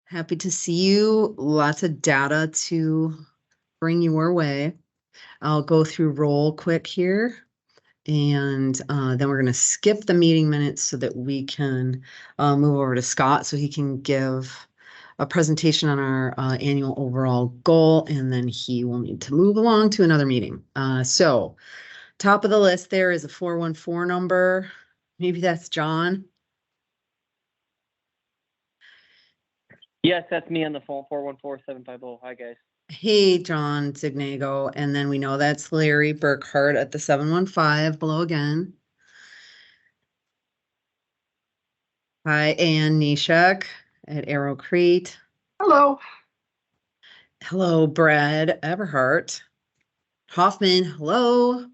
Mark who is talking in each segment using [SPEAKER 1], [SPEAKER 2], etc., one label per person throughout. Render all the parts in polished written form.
[SPEAKER 1] Happy to see you. Lots of data to bring your way. I'll go through roll quick here. And then we're going to skip the meeting minutes so that we can move over to Scott so he can give a presentation on our annual overall goal, and then he will need to move along to another meeting. So top of the list there is a 414 number. Maybe that's John.
[SPEAKER 2] Yes, that's me on the phone, 414-750. Hi, guys.
[SPEAKER 1] Hey, John Zignago. And then we know that's Larry Burkhart at the 715 below again. Hi, Ann Nishak at Arrow Crete.
[SPEAKER 3] Hello.
[SPEAKER 1] Hello, Brad Everhart. Hoffman, hello.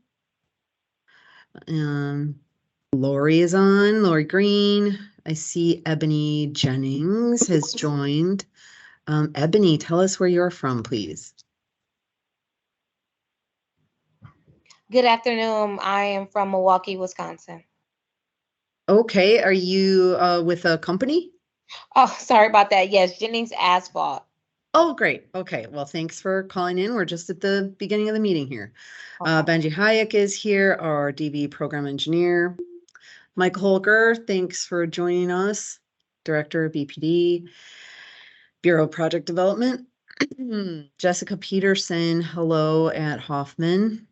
[SPEAKER 1] Lori is on, Lori Green. I see Ebony Jennings has joined. Ebony, tell us where you're from, please.
[SPEAKER 4] Good afternoon. I am from Milwaukee, Wisconsin.
[SPEAKER 1] Okay, are you with a company?
[SPEAKER 4] Oh, sorry about that. Yes, Jennings Asphalt.
[SPEAKER 1] Oh, great. Okay, well, thanks for calling in. We're just at the beginning of the meeting here. Benji Hayek is here, our DB program engineer. Mike Holger, thanks for joining us, Director of BPD, Bureau of Project Development. Jessica Peterson, hello at Hoffman.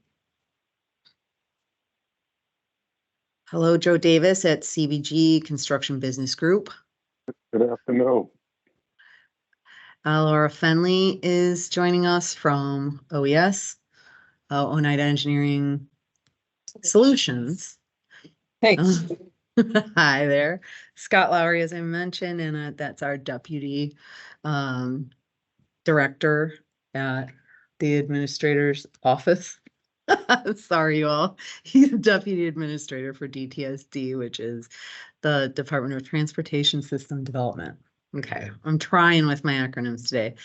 [SPEAKER 1] Hello, Joe Davis at CBG Construction Business Group.
[SPEAKER 3] Good afternoon.
[SPEAKER 1] Laura Fenley is joining us from OES, Oneida Engineering Solutions.
[SPEAKER 3] Thanks.
[SPEAKER 1] Hi there. Scott Lowry, as I mentioned, and that's our deputy director at the administrator's office. Sorry, you all. He's a deputy administrator for DTSD, which is the Department of Transportation System Development. Okay, I'm trying with my acronyms today.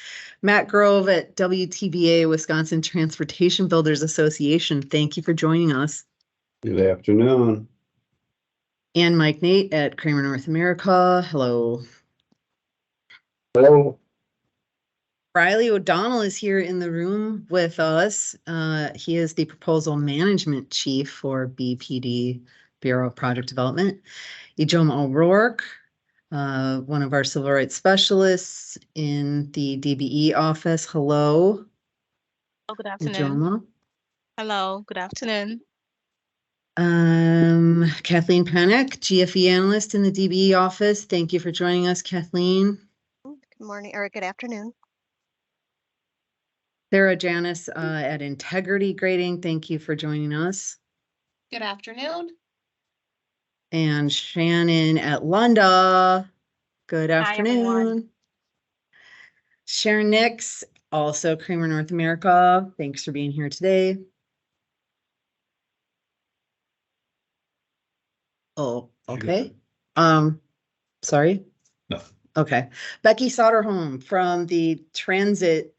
[SPEAKER 1] Matt Grove at WTBA, Wisconsin Transportation Builders Association. Thank you for joining us.
[SPEAKER 5] Good afternoon.
[SPEAKER 1] And Mike Nate at Kramer North America. Hello.
[SPEAKER 5] Hello.
[SPEAKER 1] Riley O'Donnell is here in the room with us. He is the proposal management chief for BPD, Bureau of Project Development. Ijoma O'Rourke, one of our civil rights specialists in the DBE office. Hello.
[SPEAKER 6] Oh, good afternoon.
[SPEAKER 1] Ijoma.
[SPEAKER 6] Hello, good afternoon.
[SPEAKER 1] Kathleen Panic, GFE analyst in the DBE office. Thank you for joining us, Kathleen.
[SPEAKER 7] Good morning, or good afternoon.
[SPEAKER 1] Sarah Janice at Integrity Grading. Thank you for joining us.
[SPEAKER 8] Good afternoon.
[SPEAKER 1] And Shannon at Lunda. Good afternoon.
[SPEAKER 8] Hi, everyone.
[SPEAKER 1] Sharon Nix, also Kramer North America. Thanks for being here today. Oh, okay. Sorry.
[SPEAKER 5] No.
[SPEAKER 1] Okay. Becky Soderholm from the transit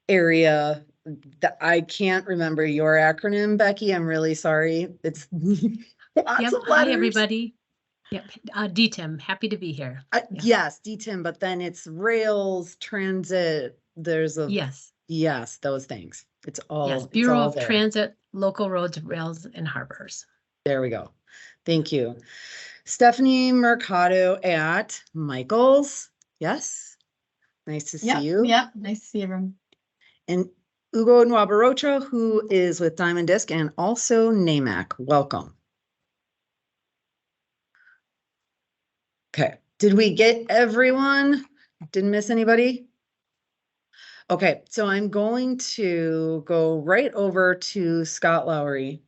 [SPEAKER 1] area. I can't remember your acronym, Becky. I'm really sorry. It's lots of letters.
[SPEAKER 9] Hi, everybody. Yep, DTIM, happy to be here.
[SPEAKER 1] Yes, DTIM, but then it's rails, transit. There's a yes, those things. It's all
[SPEAKER 9] yes. Bureau
[SPEAKER 1] all
[SPEAKER 9] of
[SPEAKER 1] there.
[SPEAKER 9] Transit, Local Roads, Rails, and Harbors.
[SPEAKER 1] There we go. Thank you. Stephanie Mercado at Michaels. Yes. Nice to see you.
[SPEAKER 8] Yep. Nice to see everyone.
[SPEAKER 1] And Ugo Nwabarocha, who is with Diamond Disc and also NAMAC. Welcome. Okay. Did we get everyone? Didn't miss anybody? Okay. So I'm going to go right over to Scott Lowry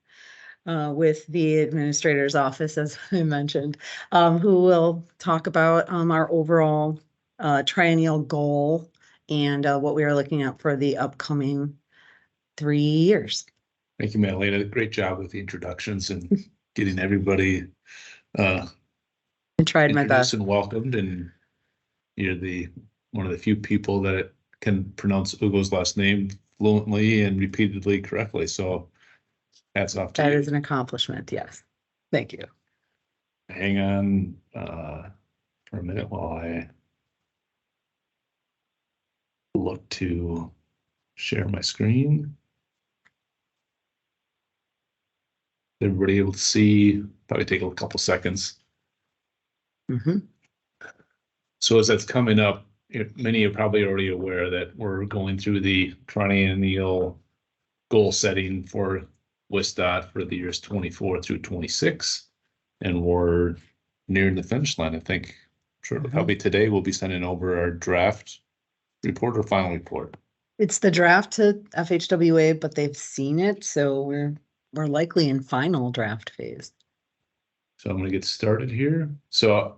[SPEAKER 1] with the administrator's office, as I mentioned, who will talk about our overall triennial goal and what we are looking at for the upcoming 3 years.
[SPEAKER 5] Thank you, Madeleine. Great job with the introductions and getting everybody
[SPEAKER 1] I tried my best
[SPEAKER 5] and welcomed. And you're one of the few people that can pronounce Ugo's last name fluently and repeatedly correctly. So hats off to you.
[SPEAKER 1] That is an accomplishment. Yes. Thank you.
[SPEAKER 5] Hang on for a minute while I I'll look to share my screen. Everybody able to see? Probably take a couple seconds.
[SPEAKER 1] Mhm.
[SPEAKER 5] So as that's coming up, many are probably already aware that we're going through the triennial goal setting for WSDOT for the years 24 through 26. And we're nearing the finish line. I think probably today we'll be sending over our draft report or final report.
[SPEAKER 1] It's the draft to FHWA, but they've seen it, so we're likely in final draft phase.
[SPEAKER 5] So I'm going to get started here. So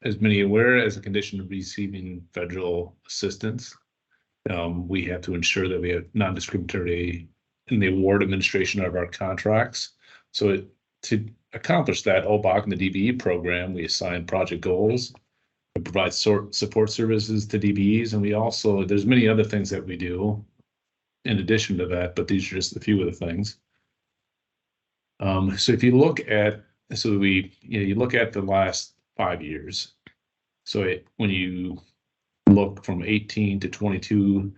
[SPEAKER 5] as many aware, as a condition of receiving federal assistance, we have to ensure that we have non-discriminatory in the award administration of our contracts. So to accomplish that, OBOC and the DBE program, we assign project goals, we provide support services to DBEs, and we also, there's many other things that we do in addition to that, but these are just a few of the things. So if you look at, you look at the last 5 years. So when you look from 18 to 22,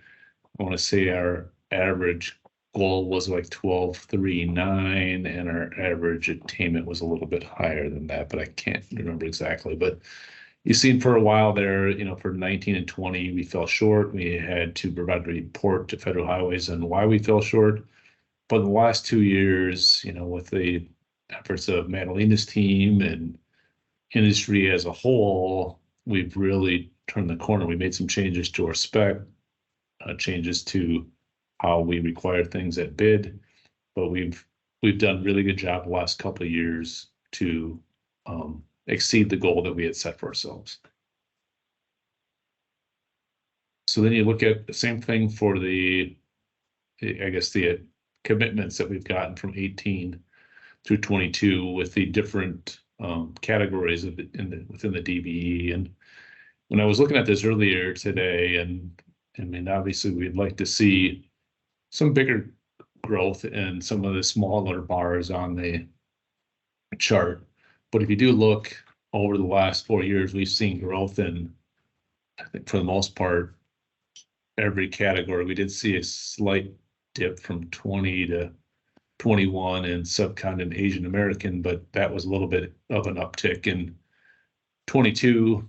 [SPEAKER 5] I want to say our average goal was like 1239, and our average attainment was a little bit higher than that, but I can't remember exactly. But you've seen for a while there, for 19 and 20, we fell short. We had to provide a report to Federal Highways on why we fell short. But in the last 2 years, with the efforts of Madalena's team and industry as a whole, we've really turned the corner. We made some changes to our spec, changes to how we require things at bid, but we've done a really good job the last couple of years to exceed the goal that we had set for ourselves. So then you look at the same thing for the commitments that we've gotten from 18 through 22 with the different categories within the DBE. And when I was looking at this earlier today, and I mean, obviously we'd like to see some bigger growth in some of the smaller bars on the chart. But if you do look over the last 4 years, we've seen growth in, I think for the most part, every category. We did see a slight dip from 20 to 21 in subcontinent Asian American, but that was a little bit of an uptick in 22.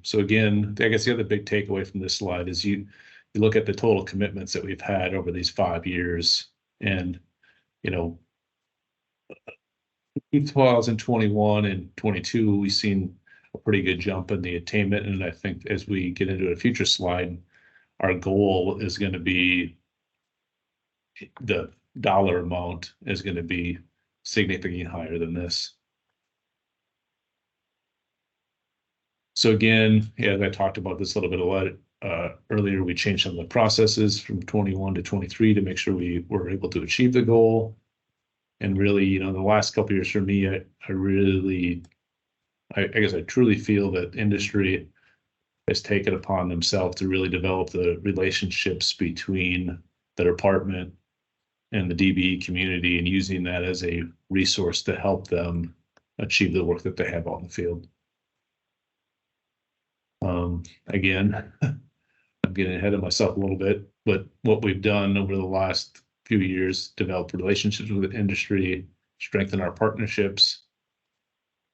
[SPEAKER 5] So again, I guess the other big takeaway from this slide is you look at the total commitments that we've had over these 5 years, and 2021 and 22, we've seen a pretty good jump in the attainment. And I think as we get into a future slide, our goal is going to be, the dollar amount is going to be significantly higher than this. So again, as I talked about this a little bit earlier, we changed some of the processes from 21 to 23 to make sure we were able to achieve the goal. And really, the last couple of years for me, I guess I truly feel that industry has taken upon themselves to really develop the relationships between the department and the DBE community, and using that as a resource to help them achieve the work that they have out in the field. Again, I'm getting ahead of myself a little bit, but what we've done over the last few years, develop relationships with the industry, strengthen our partnerships.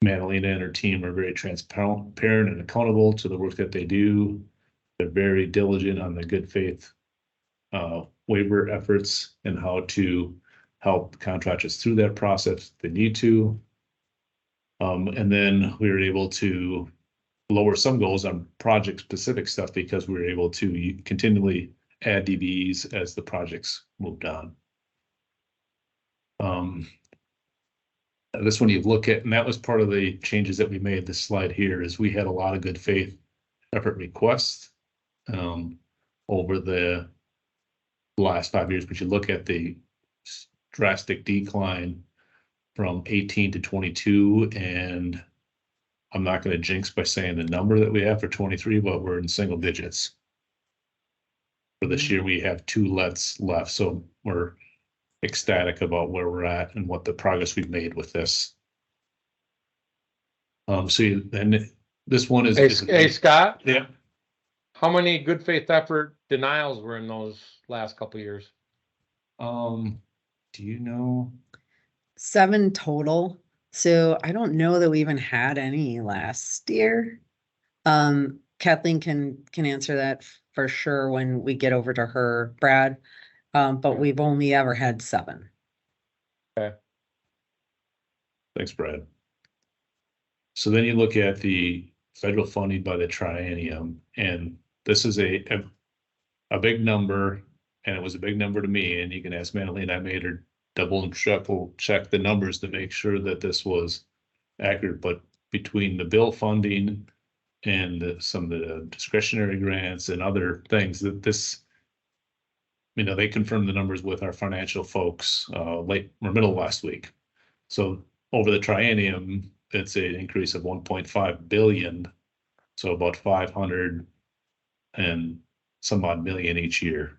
[SPEAKER 5] Madalena and her team are very transparent and accountable to the work that they do. They're very diligent on the good faith waiver efforts and how to help contractors through that process if they need to. And then we were able to lower some goals on project specific stuff because we were able to continually add DBEs as the projects moved on. This one you look at, and that was part of the changes that we made. This slide here is we had a lot of good faith effort requests over the last 5 years, but you look at the drastic decline from 18 to 22, and I'm not going to jinx by saying the number that we have for 23, but we're in single digits. For this year, we have 2 lets left, so we're ecstatic about where we're at and what the progress we've made with this. This one is.
[SPEAKER 3] Hey, Scott.
[SPEAKER 5] Yeah.
[SPEAKER 10] How many good faith effort denials were in those last couple of years?
[SPEAKER 5] Do you know?
[SPEAKER 1] 7 total. So I don't know that we even had any last year. Kathleen can answer that for sure when we get over to her, Brad. But we've only ever had 7.
[SPEAKER 5] Thanks, Brad. So then you look at the federal funding by the triennium, and this is a big number, and it was a big number to me, and you can ask Manalene, I made her double and triple check the numbers to make sure that this was accurate, but between the bill funding and some of the discretionary grants and other things that this, they confirmed the numbers with our financial folks middle of last week. So over the triennium, it's an increase of 1.5 billion. So about 500 and some odd million each year.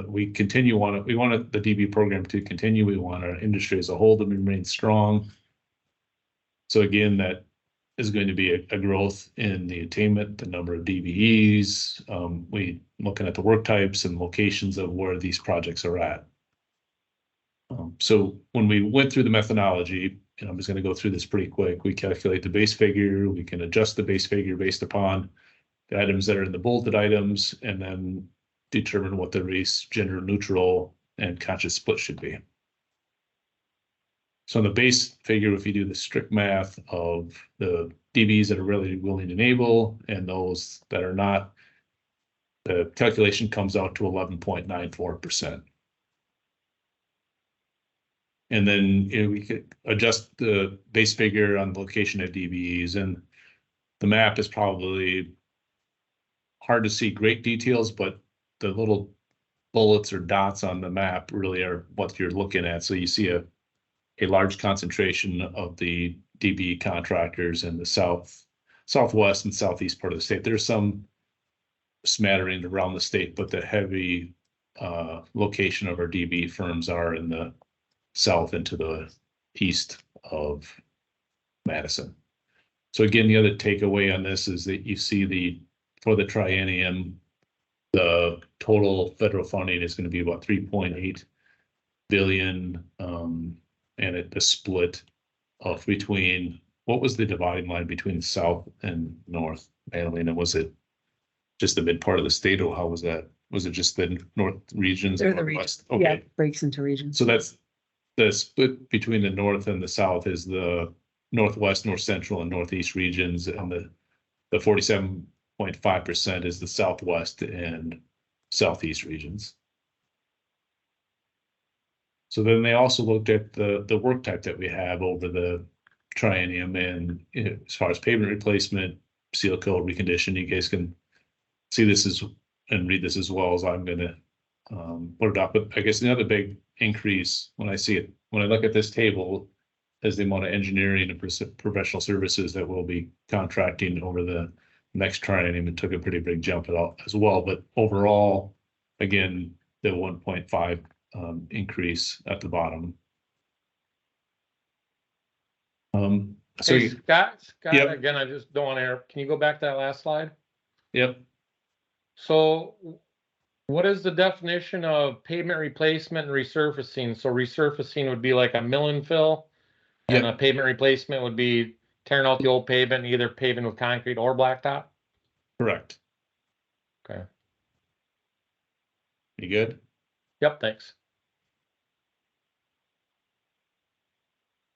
[SPEAKER 5] We continue we want the DB program to continue. We want our industry as a whole to remain strong. So again, that is going to be a growth in the attainment, the number of DBEs. We looking at the work types and locations of where these projects are at. So when we went through the methodology, and I'm just going to go through this pretty quick, we calculate the base figure, we can adjust the base figure based upon the items that are in the bolded items, and then determine what the race, gender neutral, and conscious split should be. So in the base figure, if you do the strict math of the DBs that are really willing and able and those that are not, the calculation comes out to 11.94%. And then we could adjust the base figure on the location of DBEs, and the map is probably hard to see great details, but the little bullets or dots on the map really are what you're looking at. So you see a large concentration of the DB contractors in the southwest and southeast part of the state. There's some smattering around the state, but the heavy location of our DB firms are in the south and to the east of Madison. So again, the other takeaway on this is that you see for the triennium, the total federal funding is going to be about 3.8 billion. And the split of between, what was the dividing line between south and north, Madalena? Was it just the mid part of the state, or how was that? Was it just the north regions?
[SPEAKER 1] They're the regions.
[SPEAKER 5] Okay.
[SPEAKER 1] Yeah, it breaks into regions.
[SPEAKER 5] So that's the split between the north and the south is the northwest, north central, and northeast regions, and the 47.5% is the southwest and southeast regions. So then they also looked at the work type that we have over the triennium, and as far as pavement replacement, seal coat, recondition, you guys can see this and read this as well as I'm going to put it up. But I guess another big increase when I look at this table is the amount of engineering and professional services that we'll be contracting over the next triennium. It took a pretty big jump as well. But overall, again, the 1.5 increase at the bottom.
[SPEAKER 10] Hey, Scott,
[SPEAKER 5] Yep.
[SPEAKER 10] Again, I just don't want to can you go back to that last slide?
[SPEAKER 5] Yep.
[SPEAKER 10] So what is the definition of pavement replacement and resurfacing? So resurfacing would be like a mill and fill, and a pavement replacement would be tearing out the old pavement, either paving with concrete or blacktop?
[SPEAKER 5] Correct.
[SPEAKER 10] Okay.
[SPEAKER 5] You good?
[SPEAKER 10] Yep, thanks.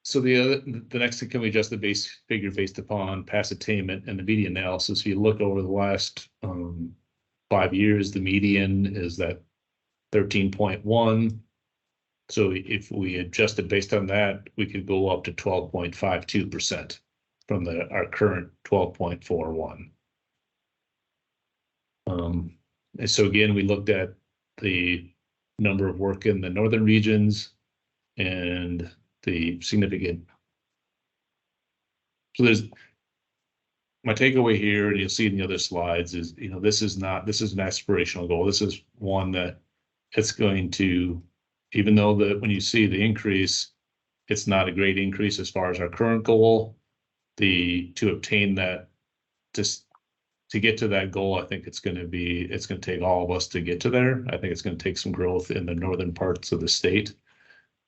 [SPEAKER 5] So the next thing, can we adjust the base figure based upon past attainment and the median analysis? If you look over the last 5 years, the median is that 13.1. So if we adjust it based on that, we could go up to 12.52% from our current 12.41. And so again, we looked at the number of work in the northern regions and the significant. So there's my takeaway here, and you'll see in the other slides, is this is an aspirational goal. This is one that it's going to, even though when you see the increase, it's not a great increase as far as our current goal. To obtain that, just to get to that goal, I think it's going to take all of us to get to there. I think it's going to take some growth in the northern parts of the state,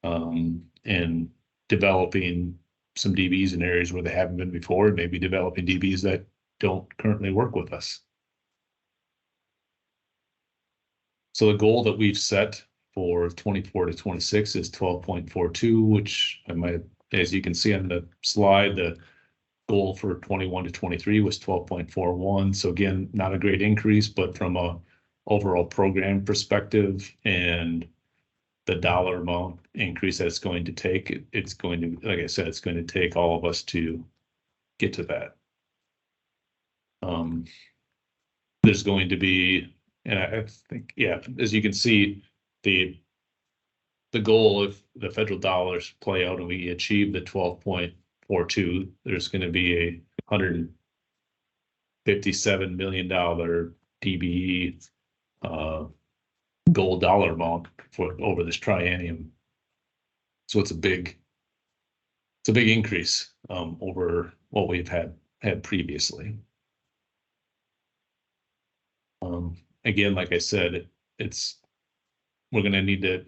[SPEAKER 5] and developing some DBs in areas where they haven't been before, and maybe developing DBs that don't currently work with us. So the goal that we've set for 24 to 26 is 12.42, which as you can see on the slide, the goal for 21 to 23 was 12.41. So again, not a great increase, but from a overall program perspective and the dollar amount increase that it's going to take, it's going to, like I said, it's going to take all of us to get to that. There's going to be, and I think, yeah, as you can see, the goal, if the federal dollars play out and we achieve the 12.42, there's going to be a $157 million DBE goal dollar amount for over this triennium. So it's a big increase over what we've had previously. Again, like I said, we're going to need to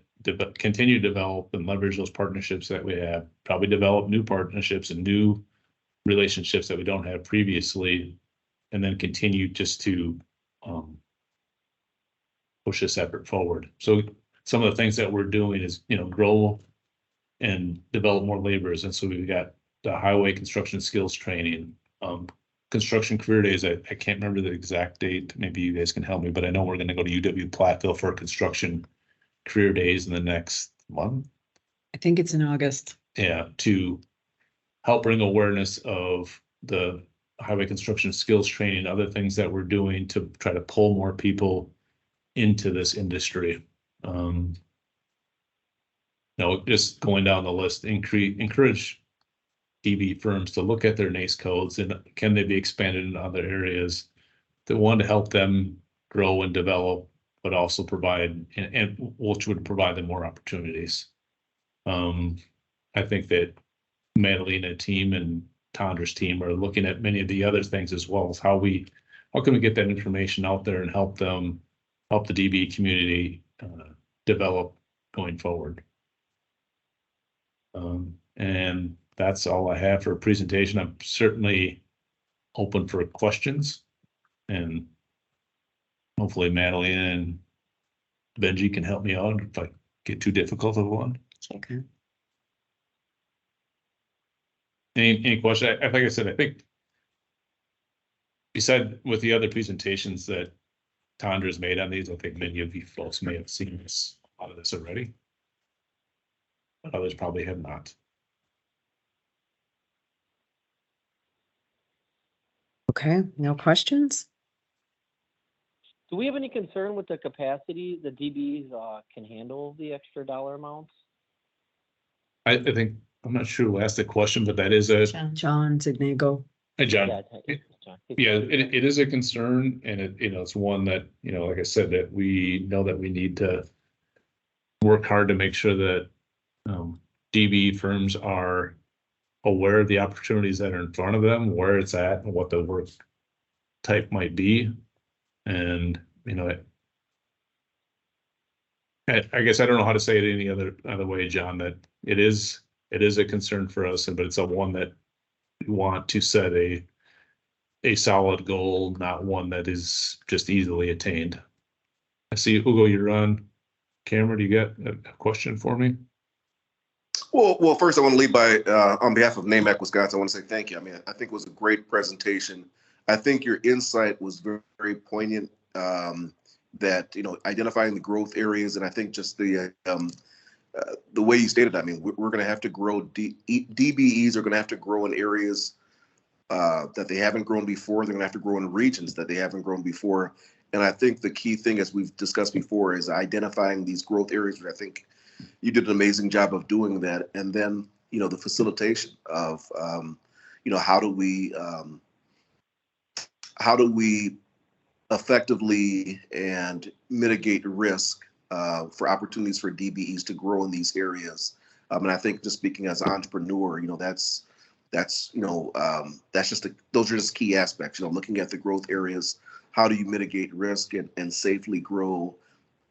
[SPEAKER 5] continue to develop and leverage those partnerships that we have, probably develop new partnerships and new relationships that we don't have previously, and then continue just to push this effort forward. So some of the things that we're doing is, grow and develop more laborers. And so we've got the highway construction skills training, construction career days. I can't remember the exact date. Maybe you guys can help me, but I know we're going to go to UW Platteville for construction career days in the next month.
[SPEAKER 1] I think it's in August.
[SPEAKER 5] Yeah, to help bring awareness of the highway construction skills training, other things that we're doing to try to pull more people into this industry. Just going down the list, encourage DB firms to look at their NACE codes and can they be expanded in other areas that want to help them grow and develop, but also provide, and which would provide them more opportunities. I think that Madalena team and Tondra's team are looking at many of the other things as well as how can we get that information out there and help the DB community develop going forward. And that's all I have for a presentation. I'm certainly open for questions, and hopefully Madalena and Benji can help me out if I get too difficult of one.
[SPEAKER 1] Okay.
[SPEAKER 5] Any question? Like I said, I think beside with the other presentations that Tondra's made on these, I think many of you folks may have seen a lot of this already, but others probably have not.
[SPEAKER 1] Okay, no questions?
[SPEAKER 2] Do we have any concern with the capacity the DBs can handle the extra dollar amounts?
[SPEAKER 5] I think, I'm not sure who asked the question, but that is a
[SPEAKER 1] John Zignago.
[SPEAKER 5] Hey, John.
[SPEAKER 2] Yeah,
[SPEAKER 5] It is a concern, and it's one that, like I said, that we know that we need to work hard to make sure that DB firms are aware of the opportunities that are in front of them, where it's at, and what the work type might be. And, I guess I don't know how to say it any other way, John, that it is a concern for us, but it's a one that we want to set a solid goal, not one that is just easily attained. I see Hugo, you're on camera. Do you got a question for me?
[SPEAKER 3] Well, first I want to lead by, on behalf of NAMEC Wisconsin, I want to say thank you. I mean, I think it was a great presentation. I think your insight was very, very poignant, that, identifying the growth areas. And I think just the way you stated, I mean, we're going to have to grow, DBEs are going to have to grow in areas that they haven't grown before. They're going to have to grow in regions that they haven't grown before. And I think the key thing, as we've discussed before, is identifying these growth areas, which I think you did an amazing job of doing that. And then, the facilitation of, how do we effectively and mitigate risk for opportunities for DBEs to grow in these areas. And I think just speaking as an entrepreneur, that's just those are just key aspects. Looking at the growth areas, how do you mitigate risk and safely grow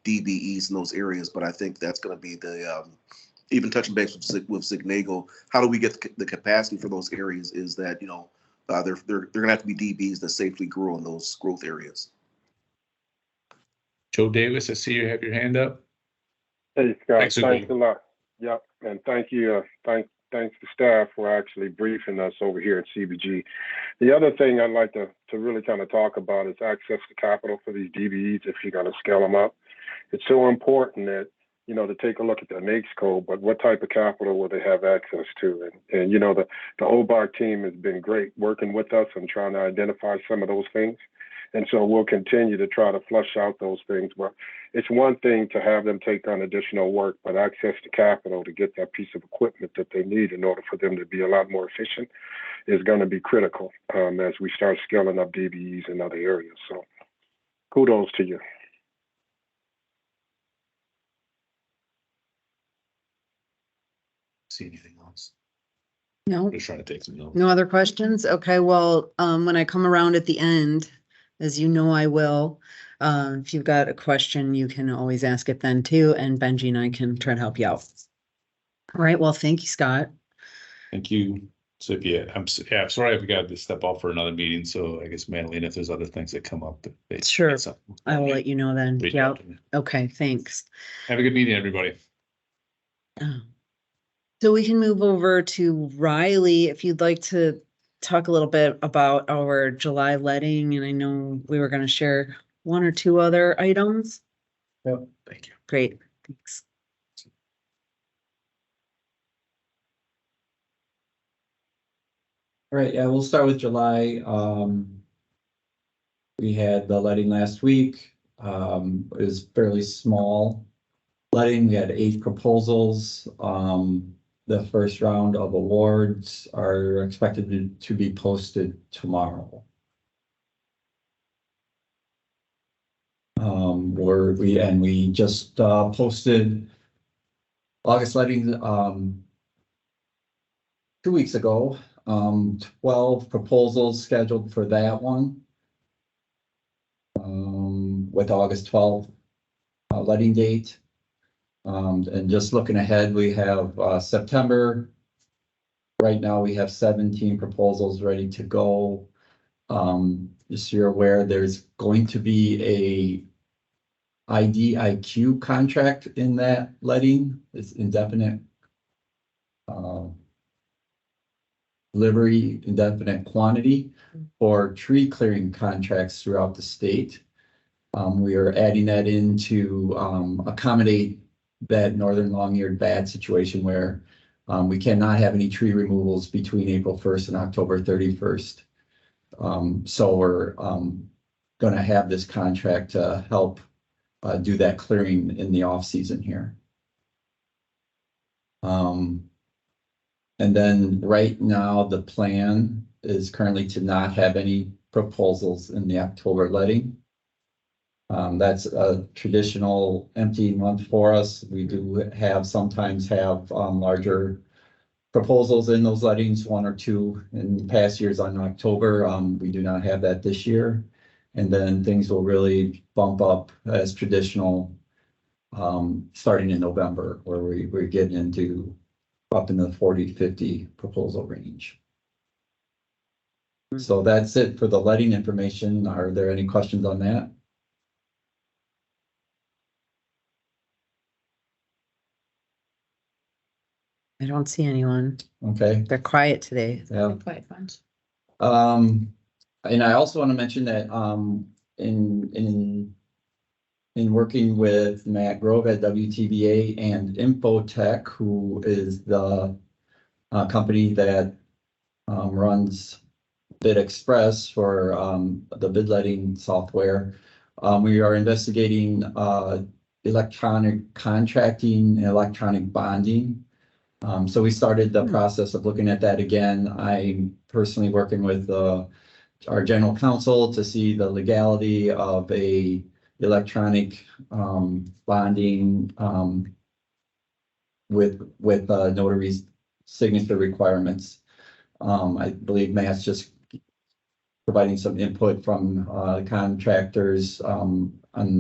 [SPEAKER 3] DBEs in those areas? But I think that's going to be the even touching base with Signago. How do we get the capacity for those areas? Is that they're going to have to be DBs that safely grow in those growth areas.
[SPEAKER 5] Joe Davis, I see you have your hand up.
[SPEAKER 11] Hey, Scott,
[SPEAKER 5] Thanks
[SPEAKER 11] a lot. Yep, and thank you. Thanks to staff for actually briefing us over here at CBG. The other thing I'd like to really kind of talk about is access to capital for these DBEs if you're going to scale them up. It's so important that, to take a look at the NAICS code, but what type of capital will they have access to? And the OBARC team has been great working with us and trying to identify some of those things. And so we'll continue to try to flush out those things. But it's one thing to have them take on additional work, but access to capital to get that piece of equipment that they need in order for them to be a lot more efficient is going to be critical as we start scaling up DBEs in other areas. So kudos to you.
[SPEAKER 5] See anything else?
[SPEAKER 1] No,
[SPEAKER 5] Just trying to take some notes.
[SPEAKER 1] no other questions? Okay, well, when I come around at the end, as you know, I will. If you've got a question, you can always ask it then too, and Benji and I can try to help you out. All right, well, thank you, Scott.
[SPEAKER 5] Thank you. So I'm sorry I've got to step off for another meeting. So I guess Madeleine, if there's other things that come up,
[SPEAKER 1] Sure. I will let you know then.
[SPEAKER 5] reach
[SPEAKER 1] Yeah.
[SPEAKER 5] out to me.
[SPEAKER 1] Okay, thanks.
[SPEAKER 5] Have a good meeting, everybody.
[SPEAKER 1] So we can move over to Riley, if you'd like to talk a little bit about our July letting, and I know we were going to share one or two other items.
[SPEAKER 12] Yep.
[SPEAKER 5] Thank you.
[SPEAKER 1] Great, thanks.
[SPEAKER 12] All right, yeah, we'll start with July. We had the letting last week. It was fairly small letting. We had 8 proposals. The first round of awards are expected to be posted tomorrow. We just posted August letting 2 weeks ago. 12 proposals scheduled for that one. With August 12th letting date. And just looking ahead, we have September. Right now we have 17 proposals ready to go. Just so you're aware, there's going to be a IDIQ contract in that letting. It's indefinite delivery, indefinite quantity for tree clearing contracts throughout the state. We are adding that in to accommodate that northern long-eared bat situation where we cannot have any tree removals between April 1st and October 31st. So we're going to have this contract to help do that clearing in the off season here. And then right now the plan is currently to not have any proposals in the October letting. That's a traditional empty month for us. We do sometimes have larger proposals in those lettings, 1 or 2 in past years on October. We do not have that this year. And then things will really bump up as traditional starting in November, where we're getting into up in the 40 to 50 proposal range. So that's it for the letting information. Are there any questions on that?
[SPEAKER 1] I don't see anyone.
[SPEAKER 12] Okay.
[SPEAKER 1] They're quiet today.
[SPEAKER 12] Yeah.
[SPEAKER 8] Quiet funds.
[SPEAKER 12] And I also want to mention that in working with Matt Grove at WTVA and Infotech, who is the company that runs Bid Express for the bid letting software, we are investigating electronic contracting and electronic bonding. So we started the process of looking at that again. I'm personally working with our general counsel to see the legality of a electronic bonding with notary's signature requirements. I believe Matt's just providing some input from contractors on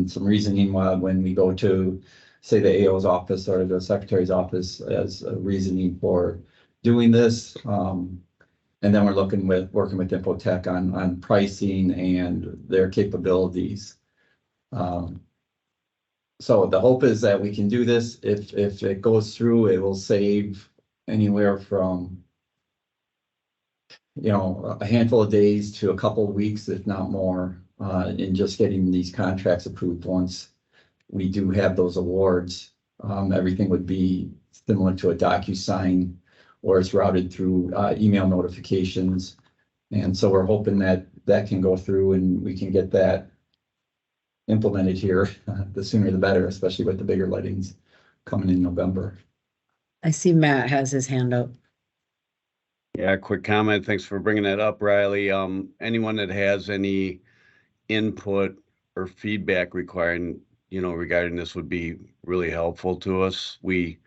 [SPEAKER 12] some reasoning when we go to, say, the AO's office or the secretary's office as a reasoning for doing this. And then we're working with Infotech on pricing and their capabilities. So the hope is that we can do this. If it goes through, it will save anywhere from, you know, a handful of days to a couple of weeks, if not more, in just getting these contracts approved. Once we do have those awards, everything would be similar to a DocuSign, or it's routed through email notifications. And so we're hoping that that can go through and we can get that implemented here. The sooner the better, especially with the bigger lettings coming in November.
[SPEAKER 1] I see Matt has his hand up.
[SPEAKER 13] Yeah, quick comment. Thanks for bringing that up, Riley. Anyone that has any input or feedback regarding this would be really helpful to us. We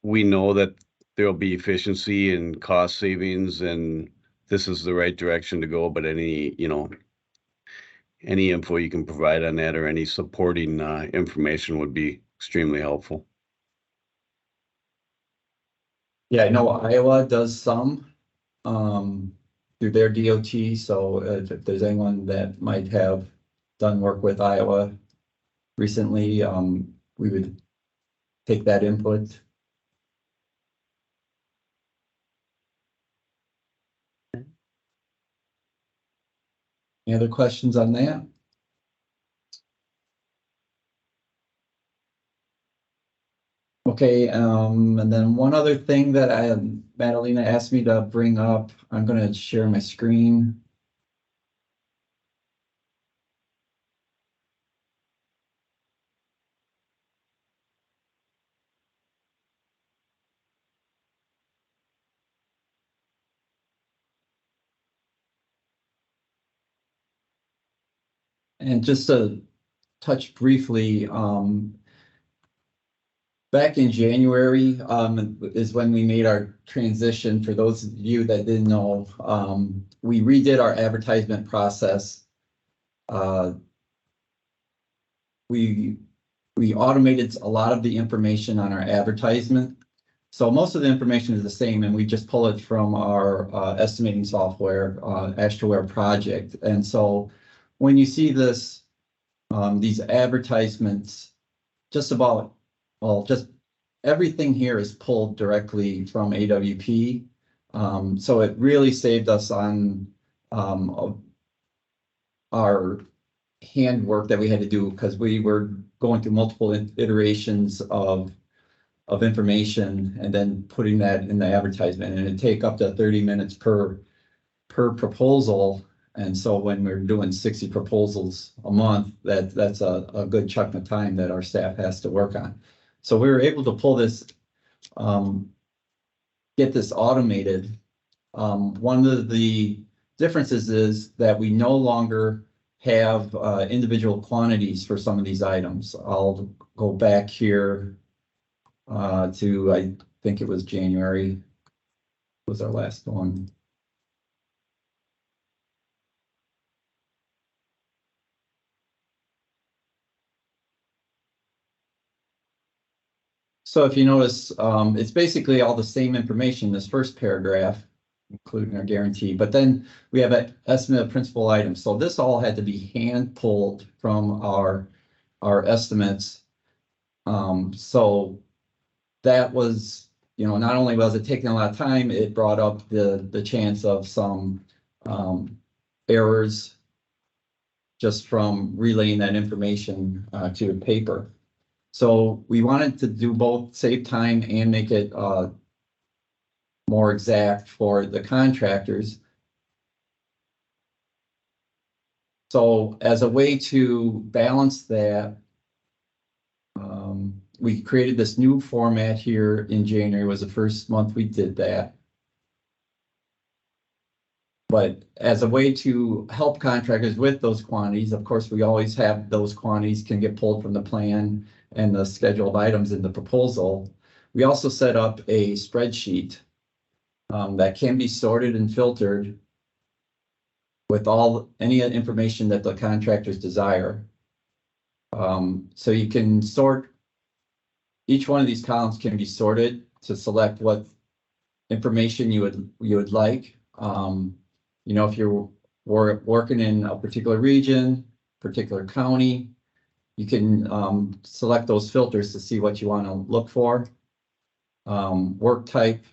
[SPEAKER 13] know that there'll be efficiency and cost savings, and this is the right direction to go, but any info you can provide on that or any supporting information would be extremely helpful.
[SPEAKER 12] Yeah, I know Iowa does some through their DOT. So if there's anyone that might have done work with Iowa recently, we would take that input. Any other questions on that? Okay, and then one other thing that Madalena asked me to bring up, I'm going to share my screen. And just to touch briefly, back in January is when we made our transition. For those of you that didn't know, we redid our advertisement process. We automated a lot of the information on our advertisement. So most of the information is the same, and we just pull it from our estimating software, AstroWare Project. And so when you see this, these advertisements, just everything here is pulled directly from AWP. So it really saved us on our handwork that we had to do, because we were going through multiple iterations of information and then putting that in the advertisement, and it'd take up to 30 minutes per proposal. And so when we're doing 60 proposals a month, that's a good chunk of time that our staff has to work on. So we were able to pull this, get this automated. One of the differences is that we no longer have individual quantities for some of these items. I'll go back here to, I think it was January was our last one. So if you notice, it's basically all the same information in this first paragraph, including our guarantee, but then we have an estimate of principal items. So this all had to be hand pulled from our estimates. So that was, not only was it taking a lot of time, it brought up the chance of some errors just from relaying that information to the paper. So we wanted to do both, save time and make it more exact for the contractors. So as a way to balance that, we created this new format here in January. Was the first month we did that. But as a way to help contractors with those quantities, of course, we always have those quantities can get pulled from the plan and the schedule of items in the proposal. We also set up a spreadsheet that can be sorted and filtered with any information that the contractors desire. So you can sort, each one of these columns can be sorted to select what information you would like. You know, if you're working in a particular region, particular county, you can select those filters to see what you want to look for. Work type,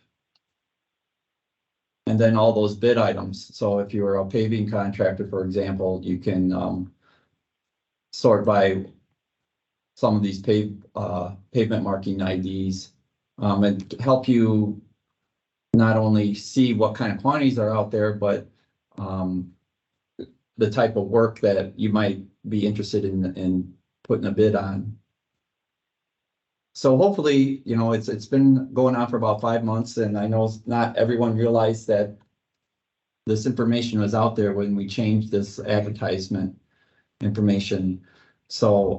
[SPEAKER 12] and then all those bid items. So if you're a paving contractor, for example, you can sort by some of these pavement marking IDs and help you not only see what kind of quantities are out there, but the type of work that you might be interested in putting a bid on. So hopefully, you know, it's been going on for about 5 months, and I know not everyone realized that this information was out there when we changed this advertisement information. So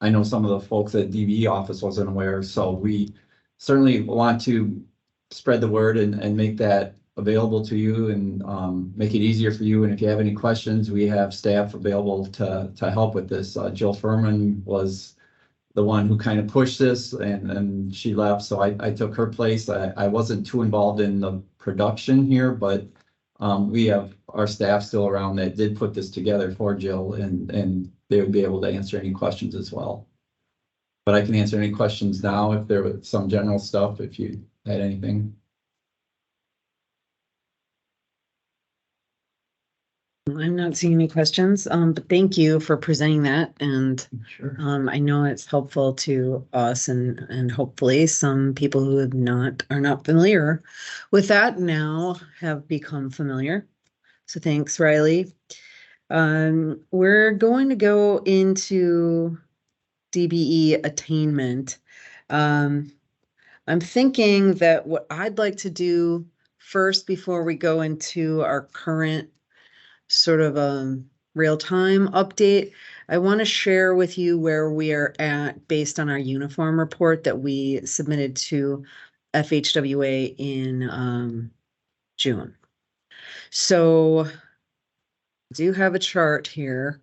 [SPEAKER 12] I know some of the folks at DVE office wasn't aware, so we certainly want to spread the word and make that available to you and make it easier for you. And if you have any questions, we have staff available to help with this. Jill Furman was the one who kind of pushed this, and she left, so I took her place. I wasn't too involved in the production here, but we have our staff still around that did put this together for Jill, and they would be able to answer any questions as well. But I can answer any questions now if there was some general stuff, if you had anything.
[SPEAKER 1] I'm not seeing any questions, but thank you for presenting that. And
[SPEAKER 12] Sure.
[SPEAKER 1] I know it's helpful to us and hopefully some people who are not familiar with that now have become familiar. So thanks, Riley. We're going to go into DBE attainment. I'm thinking that what I'd like to do first before we go into our current sort of real-time update, I want to share with you where we are at based on our uniform report that we submitted to FHWA in June. So I do have a chart here.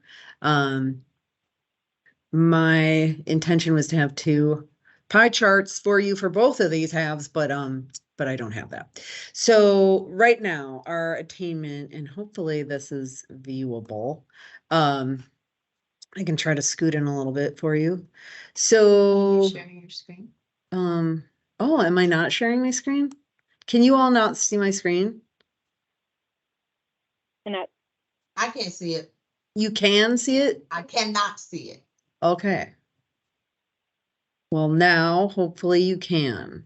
[SPEAKER 1] My intention was to have 2 pie charts for you for both of these halves, but I don't have that. So right now our attainment, and hopefully this is viewable. I can try to scoot in a little bit for you. So
[SPEAKER 8] Sharing your screen.
[SPEAKER 1] oh, am I not sharing my screen? Can you all not see my screen?
[SPEAKER 8] I can't see it.
[SPEAKER 1] You can see it?
[SPEAKER 8] I cannot see it.
[SPEAKER 1] Okay. Well, now hopefully you can.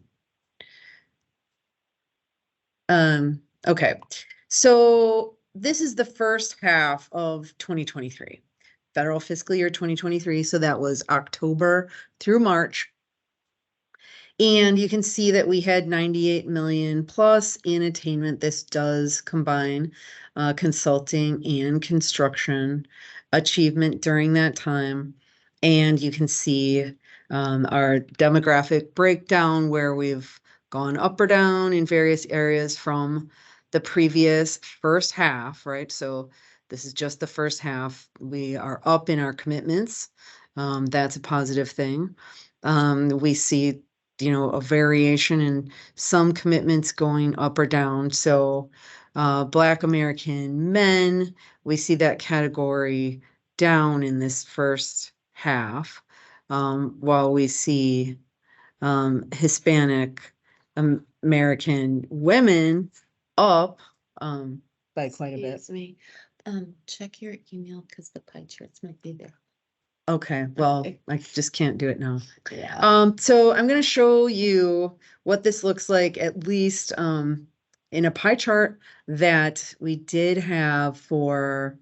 [SPEAKER 1] Okay. So this is the first half of 2023, federal fiscal year 2023. So that was October through March. And you can see that we had 98 million plus in attainment. This does combine consulting and construction achievement during that time. And you can see our demographic breakdown where we've gone up or down in various areas from the previous first half, right? So this is just the first half. We are up in our commitments. That's a positive thing. We see, you know, a variation in some commitments going up or down. So Black American men, we see that category down in this first half, while we see Hispanic American women up by quite a bit.
[SPEAKER 8] Excuse me. Check your email because the pie charts might be there.
[SPEAKER 1] Okay, well,
[SPEAKER 8] Okay.
[SPEAKER 1] I just can't do it now.
[SPEAKER 8] Yeah.
[SPEAKER 1] So I'm going to show you what this looks like, at least in a pie chart that we did have for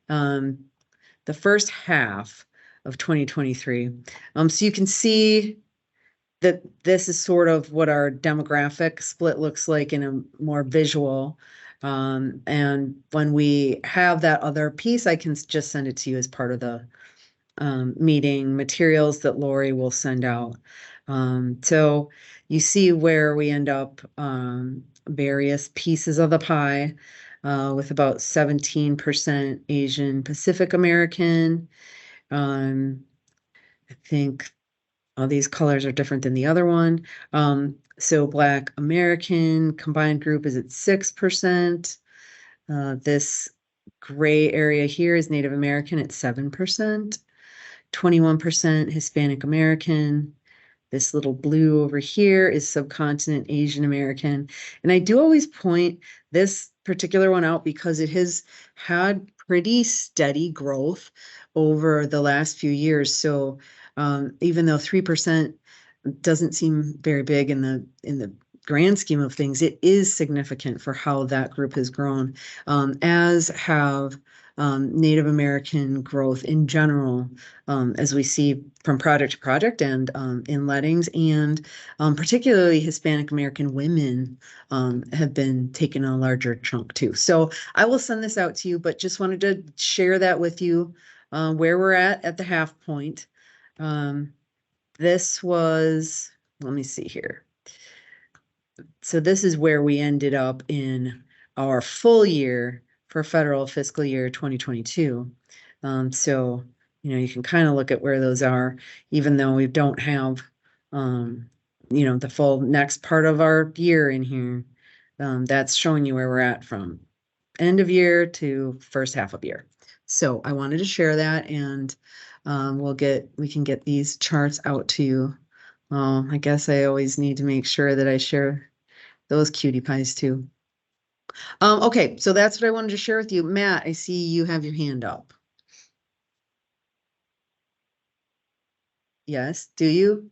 [SPEAKER 1] the first half of 2023. So you can see that this is sort of what our demographic split looks like in a more visual. And when we have that other piece, I can just send it to you as part of the meeting materials that Lori will send out. So you see where we end up, various pieces of the pie, with about 17% Asian Pacific American. I think all these colors are different than the other one. So Black American combined group is at 6%. This gray area here is Native American at 7%, 21% Hispanic American. This little blue over here is subcontinent Asian American. And I do always point this particular one out because it has had pretty steady growth over the last few years. So even though 3% doesn't seem very big in the grand scheme of things, it is significant for how that group has grown, as have Native American growth in general, as we see from project to project and in lettings, and particularly Hispanic American women have been taking a larger chunk too. So I will send this out to you, but just wanted to share that with you, where we're at the half point. This was, let me see here. So this is where we ended up in our full year for federal fiscal year 2022. So, you can kind of look at where those are, even though we don't have, the full next part of our year in here. That's showing you where we're at from end of year to first half of year. So I wanted to share that, and we can get these charts out to you. I guess I always need to make sure that I share those cutie pies too. Okay, so that's what I wanted to share with you. Matt, I see you have your hand up. Yes, do you?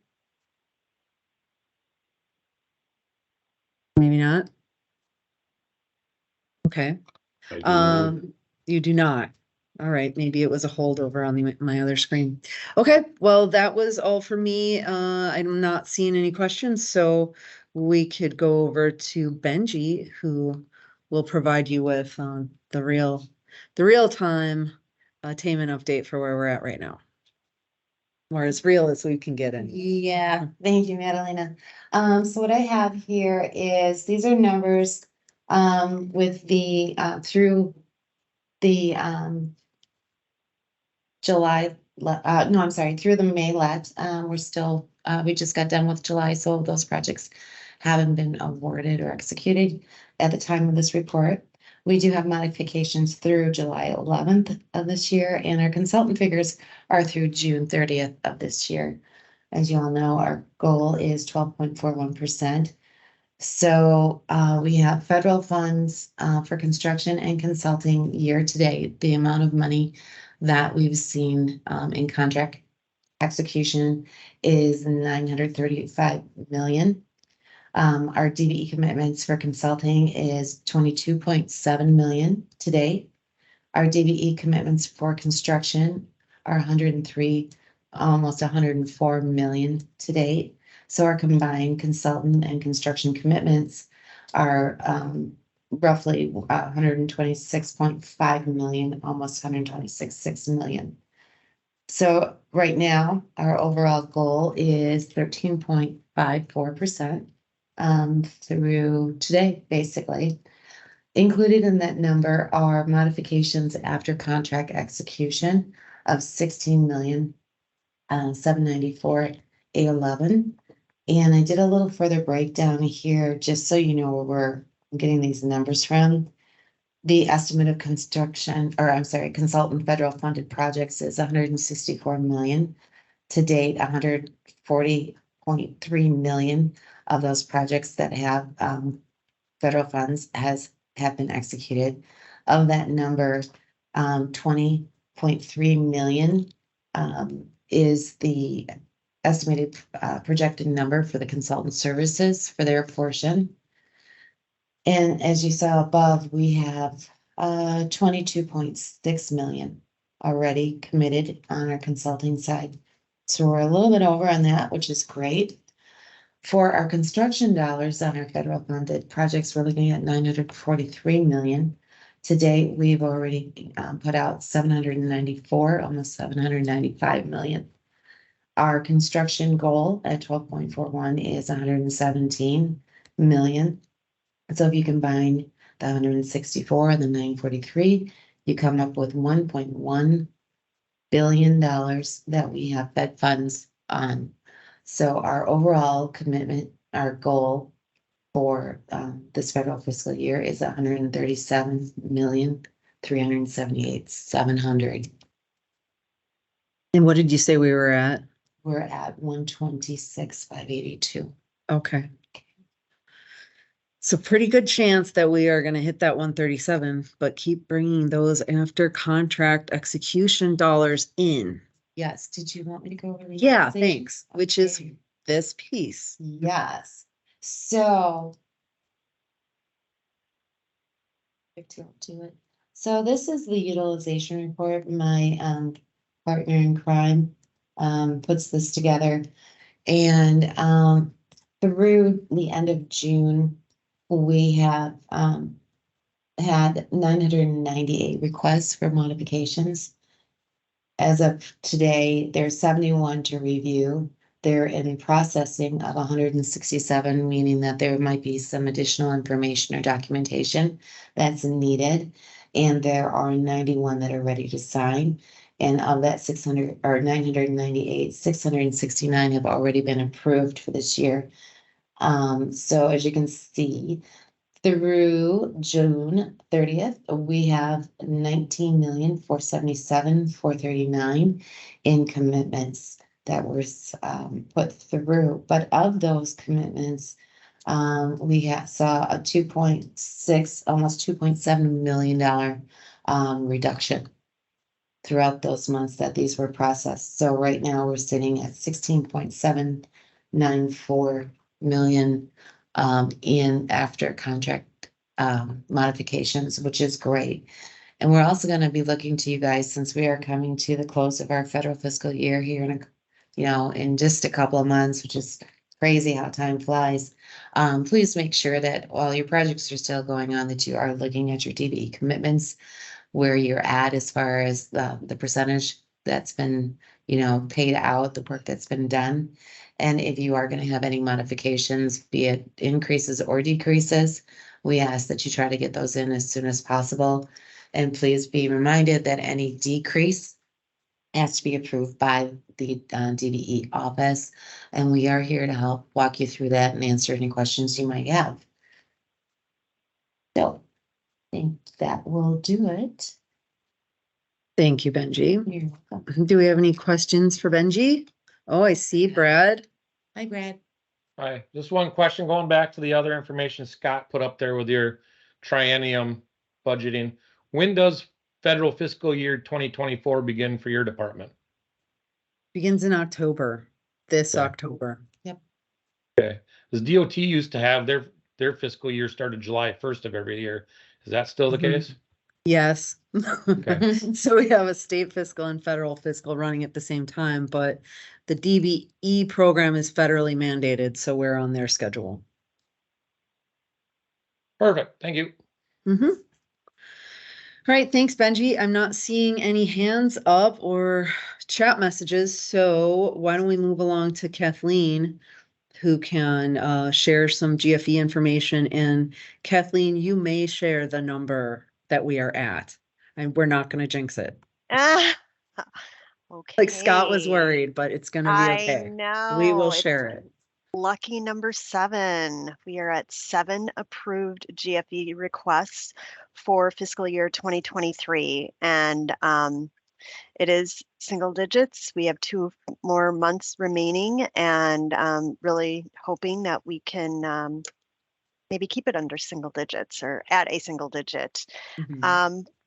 [SPEAKER 1] Maybe not. Okay. You do not. All right, maybe it was a holdover on my other screen. Okay, well, that was all for me. I'm not seeing any questions, so we could go over to Benji, who will provide you with the real-time attainment update for where we're at right now, or as real as we can get in.
[SPEAKER 8] Yeah, thank you, Madalena. So what I have here is, these are numbers with the through the July, no, I'm sorry, through the May let. We're still, we just got done with July, so those projects haven't been awarded or executed at the time of this report. We do have modifications through July 11th of this year, and our consultant figures are through June 30th of this year. As you all know, our goal is 12.41%. So we have federal funds for construction and consulting year to date. The amount of money that we've seen in contract execution is $935 million. Our DBE commitments for consulting is $22.7 million today. Our DBE commitments for construction are 103, almost 104 million to date. So our combined consultant and construction commitments are roughly 126.5 million, almost 126.6 million. So right now, our overall goal is 13.54% through today, basically. Included in that number are modifications after contract execution of 16,794,811. And I did a little further breakdown here, just so you know where we're getting these numbers from. The estimate of consultant federal funded projects is 164 million. To date, 140.3 million of those projects that have federal funds have been executed. Of that number, 20.3 million is the estimated projected number for the consultant services for their portion. And as you saw above, we have 22.6 million already committed on our consulting side. So we're a little bit over on that, which is great. For our construction dollars on our federal funded projects, we're looking at 943 million. To date, we've already put out 794, almost 795 million. Our construction goal at 12.41 is 117 million. So if you combine the 164 and the 943, you come up with $1.1 billion that we have Fed funds on. So our overall commitment, our goal for this federal fiscal year is 137,378,700.
[SPEAKER 1] And what did you say we were at?
[SPEAKER 8] We're at 126,582.
[SPEAKER 1] Okay. So pretty good chance that we are going to hit that 137, but keep bringing those after contract execution dollars in.
[SPEAKER 8] Yes. Did you want me to go over the?
[SPEAKER 1] Yeah,
[SPEAKER 8] utilization?
[SPEAKER 1] thanks. Which is
[SPEAKER 8] Okay.
[SPEAKER 1] this piece.
[SPEAKER 8] Yes. So. To it. So this is the utilization report. My partner in crime puts this together. And through the end of June, we have had 998 requests for modifications. As of today, there's 71 to review. They're in processing of 167, meaning that there might be some additional information or documentation that's needed. And there are 91 that are ready to sign. And of that 600 or 998, 669 have already been approved for this year. So as you can see, through June 30th, we have 19,477,439 in commitments that were put through. But of those commitments, we saw a 2.6, almost $2.7 million reduction throughout those months that these were processed. So right now we're sitting at 16.794 million in after contract modifications, which is great. And we're also going to be looking to you guys, since we are coming to the close of our federal fiscal year here in just a couple of months, which is crazy how time flies. Please make sure that while your projects are still going on, that you are looking at your DBE commitments, where you're at as far as the percentage that's been, paid out, the work that's been done. And if you are going to have any modifications, be it increases or decreases, we ask that you try to get those in as soon as possible. And please be reminded that any decrease has to be approved by the DBE office. And we are here to help walk you through that and answer any questions you might have. So I think that will do it.
[SPEAKER 1] Thank you, Benji.
[SPEAKER 8] You're welcome.
[SPEAKER 1] Do we have any questions for Benji? Oh, I see Brad.
[SPEAKER 8] Hi, Brad.
[SPEAKER 10] Hi, just one question going back to the other information Scott put up there with your triennium budgeting. When does federal fiscal year 2024 begin for your department?
[SPEAKER 1] Begins in October, this
[SPEAKER 10] Okay.
[SPEAKER 1] October.
[SPEAKER 8] Yep.
[SPEAKER 10] Okay, because DOT used to have their fiscal year started July 1st of every year. Is that still the case?
[SPEAKER 1] Yes.
[SPEAKER 10] Okay.
[SPEAKER 1] So we have a state fiscal and federal fiscal running at the same time, but the DBE program is federally mandated, so we're on their schedule.
[SPEAKER 10] Perfect, thank you.
[SPEAKER 1] Mm-hmm. All right, thanks, Benji. I'm not seeing any hands up or chat messages, so why don't we move along to Kathleen, who can share some GFE information. And Kathleen, you may share the number that we are at, and we're not going to jinx it.
[SPEAKER 7] Okay.
[SPEAKER 1] Like Scott was worried, but it's going to be okay.
[SPEAKER 7] I know.
[SPEAKER 1] We will
[SPEAKER 7] it's
[SPEAKER 1] share it.
[SPEAKER 7] Lucky number 7. We are at 7 approved GFE requests for fiscal year 2023. And it is single digits. We have 2 more months remaining, and really hoping that we can maybe keep it under single digits or at a single digit.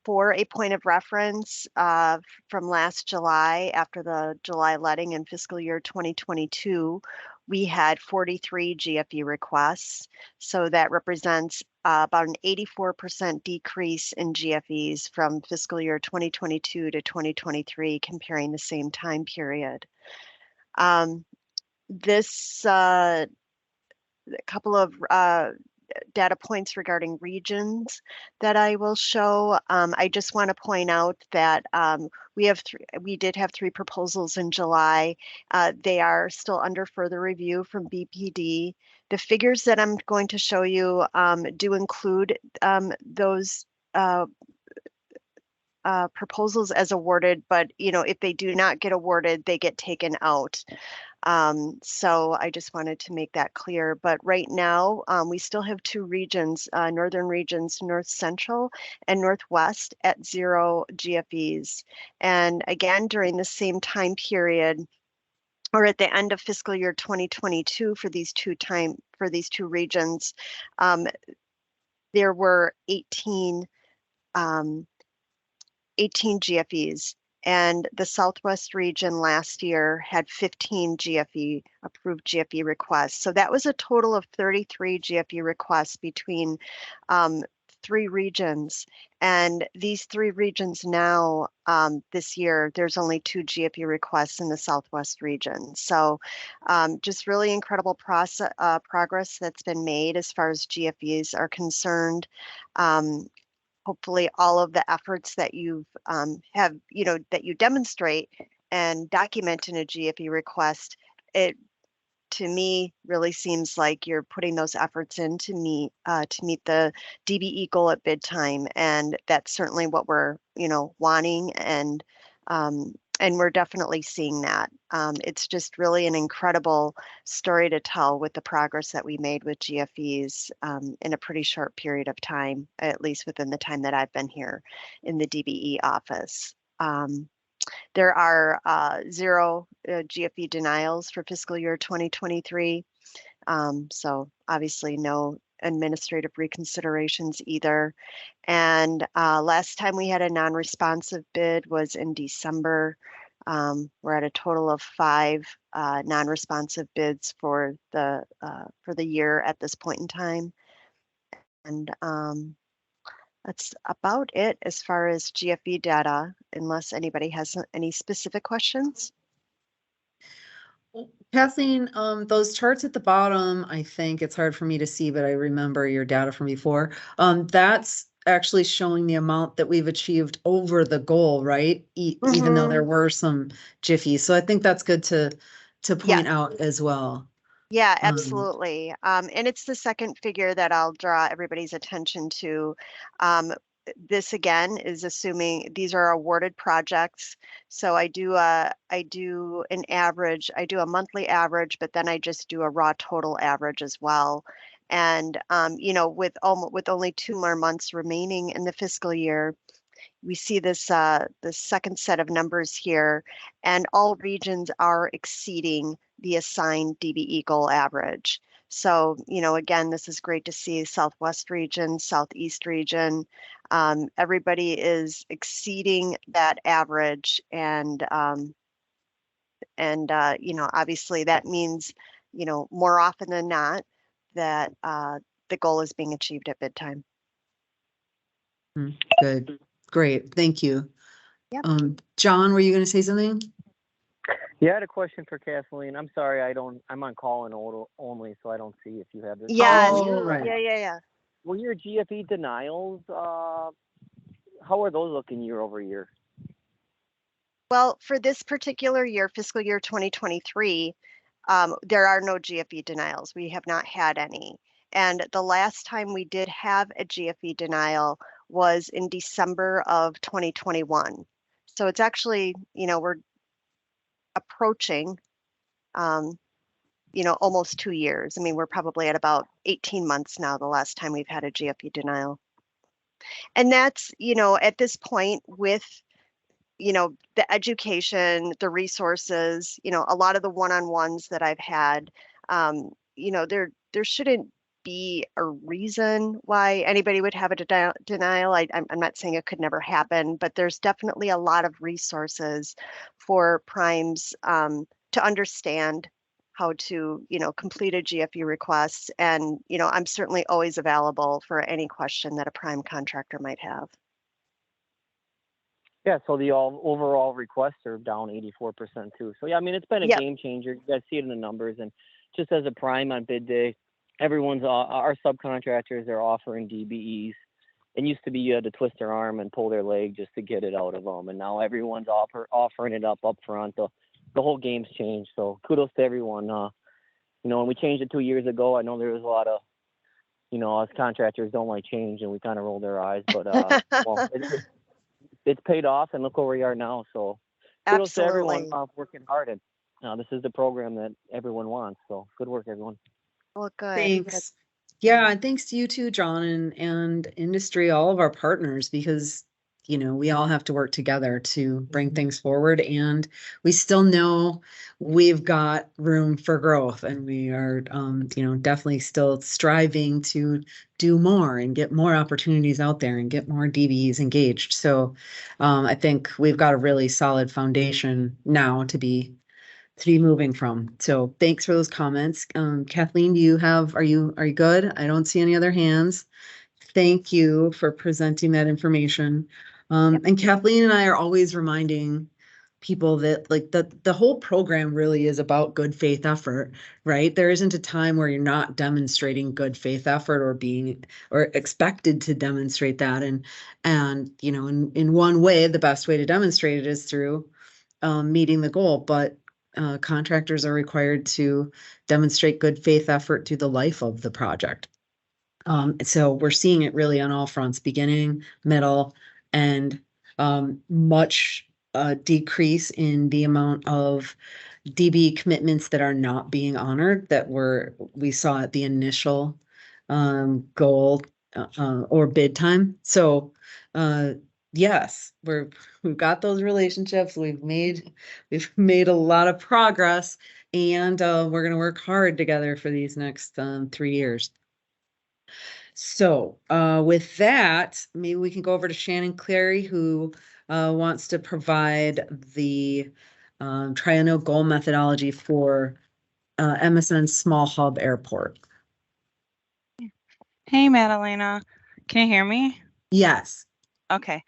[SPEAKER 7] For a point of reference, from last July, after the July letting in fiscal year 2022, we had 43 GFE requests. So that represents about an 84% decrease in GFEs from fiscal year 2022 to 2023, comparing the same time period. This couple of data points regarding regions that I will show. I just want to point out that we did have 3 proposals in July. They are still under further review from BPD. The figures that I'm going to show you do include those proposals as awarded, but if they do not get awarded, they get taken out. So I just wanted to make that clear. But right now, we still have 2 regions, northern regions, North Central and Northwest at 0 GFEs. And again, during the same time period, or at the end of fiscal year 2022 for these 2 regions, there were 18 GFEs, and the Southwest region last year had 15 approved GFE requests. So that was a total of 33 GFE requests between 3 regions. And these 3 regions now, this year, there's only 2 GFE requests in the Southwest region. So just really incredible progress that's been made as far as GFEs are concerned. Hopefully all of the efforts that you that you demonstrate and document in a GFE request, it to me really seems like you're putting those efforts in to meet the DBE goal at bid time, and that's certainly what we're wanting, and we're definitely seeing that. It's just really an incredible story to tell with the progress that we made with GFEs in a pretty short period of time, at least within the time that I've been here in the DBE office. There are 0 GFE denials for fiscal year 2023. So obviously no administrative reconsiderations either. And last time we had a non-responsive bid was in December. We're at a total of 5 non-responsive bids for the year at this point in time. And that's about it as far as GFE data, unless anybody has any specific questions.
[SPEAKER 1] Kathleen, those charts at the bottom, I think it's hard for me to see, but I remember your data from before. That's actually showing the amount that we've achieved over the goal, right? Even though there were some GFEs. So I think that's good to point out as well.
[SPEAKER 7] Yeah, absolutely. And it's the second figure that I'll draw everybody's attention to. This again is assuming these are awarded projects. So I do an average, I do a monthly average, but then I just do a raw total average as well. And with only 2 more months remaining in the fiscal year, we see this the second set of numbers here, and all regions are exceeding the assigned DBE goal average. So, again, this is great to see. Southwest region, Southeast region, everybody is exceeding that average, and obviously that means, more often than not that the goal is being achieved at bid time.
[SPEAKER 1] Good, great, thank you.
[SPEAKER 7] Yep.
[SPEAKER 1] John, were you going to say something?
[SPEAKER 2] Yeah, I had a question for Kathleen. I'm sorry, I'm on call and only, so I don't see if you have this.
[SPEAKER 7] Yes.
[SPEAKER 1] Oh, right.
[SPEAKER 7] Yeah.
[SPEAKER 2] Were your GFE denials, how are those looking year over year?
[SPEAKER 7] Well, for this particular year, fiscal year 2023, there are no GFE denials. We have not had any. And the last time we did have a GFE denial was in December of 2021. So it's actually, we're approaching, almost 2 years. I mean, we're probably at about 18 months now, the last time we've had a GFE denial. And that's, at this point with, the education, the resources, a lot of the one-on-ones that I've had, there shouldn't be a reason why anybody would have a denial. I'm not saying it could never happen, but there's definitely a lot of resources for primes to understand how to, complete a GFE request. And, I'm certainly always available for any question that a prime contractor might have.
[SPEAKER 2] Yeah, so the overall requests are down 84% too. So yeah, I mean, it's been a game changer. You guys see it in the numbers, and just as a prime on bid day, everyone's our subcontractors are offering DBEs. It used to be you had to twist their arm and pull their leg just to get it out of them, and now everyone's offering it up front. The whole game's changed. So kudos to everyone. When we changed it 2 years ago, I know there was a lot of, us contractors don't like change, and we kind of rolled our eyes. But well, it's paid off, and look where we are now. So kudos to everyone working hard. And this is the program that everyone wants. So good work, everyone.
[SPEAKER 7] Well, good.
[SPEAKER 1] Thanks. Yeah, and thanks to you too, John, and industry, all of our partners, because we all have to work together to bring things forward, and we still know we've got room for growth, and we are definitely still striving to do more and get more opportunities out there and get more DBEs engaged. So I think we've got a really solid foundation now to be moving from. So thanks for those comments. Kathleen, are you good? I don't see any other hands. Thank you for presenting that information. And Kathleen and I are always reminding people that the whole program really is about good faith effort, right? There isn't a time where you're not demonstrating good faith effort or expected to demonstrate that. And in one way, the best way to demonstrate it is through meeting the goal, but contractors are required to demonstrate good faith effort through the life of the project. So we're seeing it really on all fronts, beginning, middle, and much decrease in the amount of DB commitments that are not being honored that we saw at the initial goal or bid time. So yes, we've got those relationships. We've made a lot of progress, and we're going to work hard together for these next 3 years. So with that, maybe we can go over to Shannon Clary, who wants to provide the triennial goal methodology for MSN Small Hub Airport.
[SPEAKER 14] Hey, Madalena, can you hear me?
[SPEAKER 1] Yes.
[SPEAKER 14] Okay.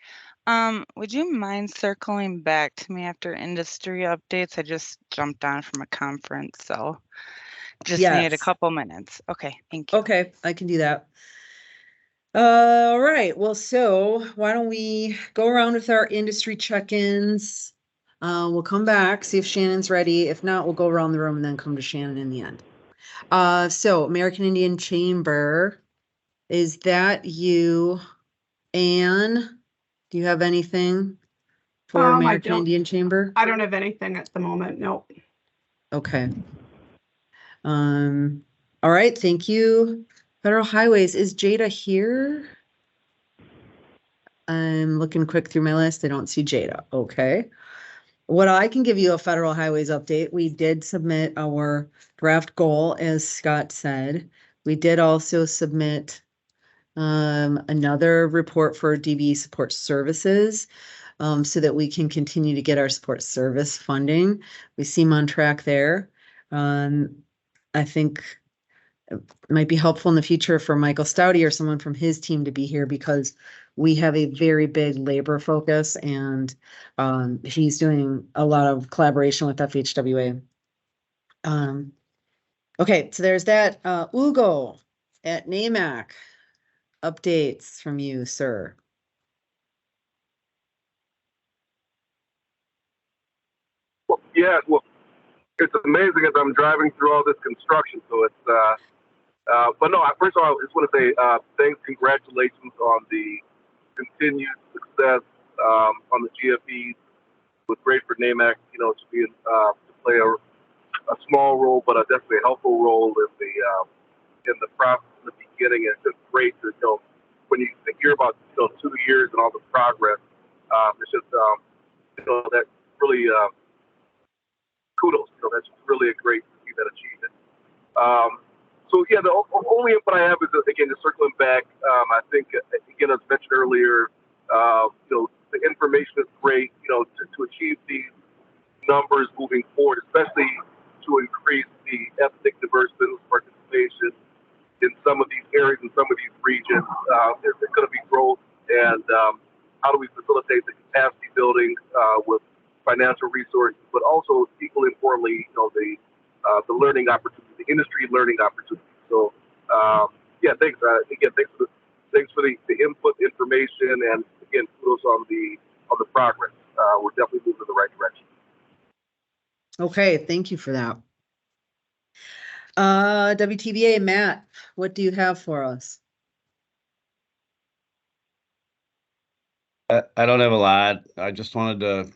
[SPEAKER 14] Would you mind circling back to me after industry updates? I just jumped on from a conference, so just need a couple minutes. Okay, thank you.
[SPEAKER 1] Okay, I can do that. All right, well, so why don't we go around with our industry check-ins? We'll come back, see if Shannon's ready. If not, we'll go around the room and then come to Shannon in the end. So American Indian Chamber, is that you? Anne, do you have anything for American Indian Chamber?
[SPEAKER 15] I don't have anything at the moment, no.
[SPEAKER 1] Okay. All right, thank you. Federal Highways, is Jada here? I'm looking quick through my list. I don't see Jada. Okay. What I can give you a Federal Highways update. We did submit our draft goal, as Scott said. We did also submit another report for DB support services so that we can continue to get our support service funding. We seem on track there. I think it might be helpful in the future for Michael Stouty or someone from his team to be here, because we have a very big labor focus, and he's doing a lot of collaboration with FHWA. Okay, so there's that. Ugo at NAMAC. Updates from you, sir.
[SPEAKER 16] Well, it's amazing as I'm driving through all this construction. So it's, but no, first of all, I just want to say thanks, congratulations on the continued success on the GFEs. It was great for NAMAC, to be to play a small role, but definitely a helpful role in the process in the beginning. And it's just great to when you hear about 2 years and all the progress. It's just that really kudos. That's really a great to see that achievement. So yeah, the only input I have is again just circling back. I think again, as mentioned earlier, the information is great. To achieve these numbers moving forward, especially to increase the ethnic diverse business participation in some of these areas, in some of these regions. There's going to be growth, and how do we facilitate the capacity building with financial resources, but also equally importantly, the learning opportunity, the industry learning opportunity. So Yeah, thanks. Again, thanks for the input, information, and again, kudos on the progress. We're definitely moving in the right direction.
[SPEAKER 1] Okay, thank you for that. WTBA, Matt, what do you have for us?
[SPEAKER 13] I don't have a lot. I just wanted to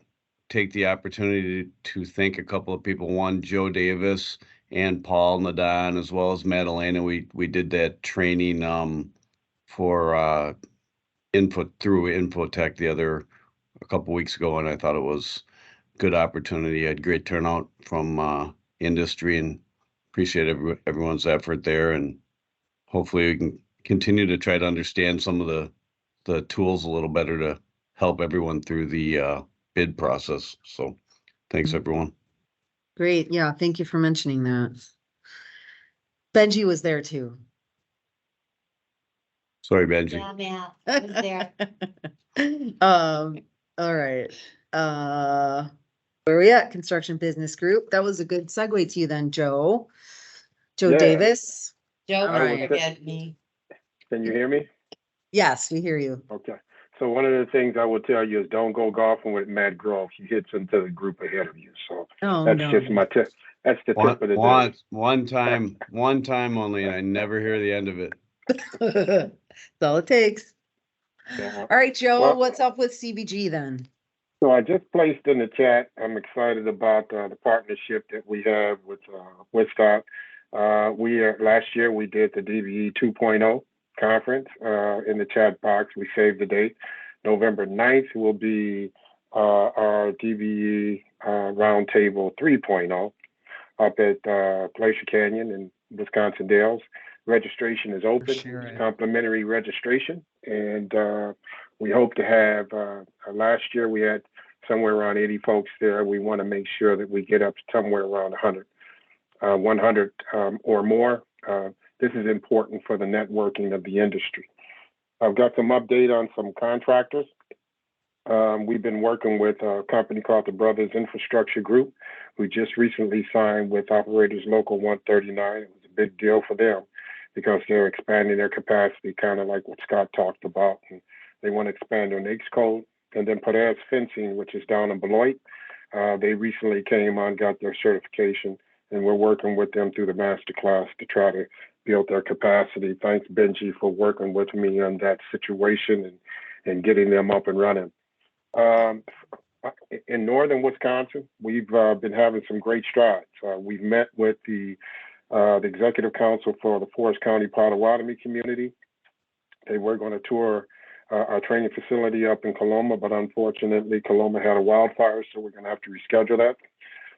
[SPEAKER 13] take the opportunity to thank a couple of people. One, Joe Davis and Paul Nadon, as well as Madalena. We did that training for input through Infotech a couple weeks ago, and I thought it was a good opportunity. I had great turnout from industry, and appreciate everyone's effort there. And hopefully we can continue to try to understand some of the tools a little better to help everyone through the bid process. So thanks, everyone.
[SPEAKER 1] Great. Yeah, thank you for mentioning that. Benji was there too.
[SPEAKER 13] Sorry, Benji.
[SPEAKER 8] Yeah, I was there.
[SPEAKER 1] All right. Where are we at? Construction Business Group. That was a good segue to you then, Joe. Joe
[SPEAKER 11] Yeah.
[SPEAKER 1] Davis.
[SPEAKER 8] Joe,
[SPEAKER 1] All right.
[SPEAKER 8] forget me.
[SPEAKER 11] Can you hear me?
[SPEAKER 1] Yes, we hear you.
[SPEAKER 11] Okay. So one of the things I will tell you is don't go golfing with Matt Grove. He hits into the group ahead of you. So that's just my tip. That's the tip of the day.
[SPEAKER 13] One time only, and I never hear the end of it.
[SPEAKER 1] That's all it takes.
[SPEAKER 11] Yeah.
[SPEAKER 1] All right, Joe,
[SPEAKER 11] Well,
[SPEAKER 1] what's up with CBG then?
[SPEAKER 11] So I just placed in the chat, I'm excited about the partnership that we have with Woodstock. Last year we did the DBE 2.0 conference in the chat box. We saved the date. November 9th will be our DBE Roundtable 3.0 up at Glacier Canyon in Wisconsin Dells. Registration is open. It's complimentary registration. And we hope to have, last year we had somewhere around 80 folks there. We want to make sure that we get up to somewhere around 100 or more. This is important for the networking of the industry. I've got some update on some contractors. We've been working with a company called the Brothers Infrastructure Group, who just recently signed with Operators Local 139. It was a big deal for them because they're expanding their capacity, kind of like what Scott talked about. And they want to expand their NAICS code. And then Perez Fencing, which is down in Beloit, they recently came on, got their certification, and we're working with them through the master class to try to build their capacity. Thanks, Benji, for working with me on that situation and getting them up and running. In northern Wisconsin, we've been having some great strides. We've met with the Executive Council for the Forest County Potawatomi community. They were going to tour our training facility up in Coloma, but unfortunately, Coloma had a wildfire, so we're going to have to reschedule that.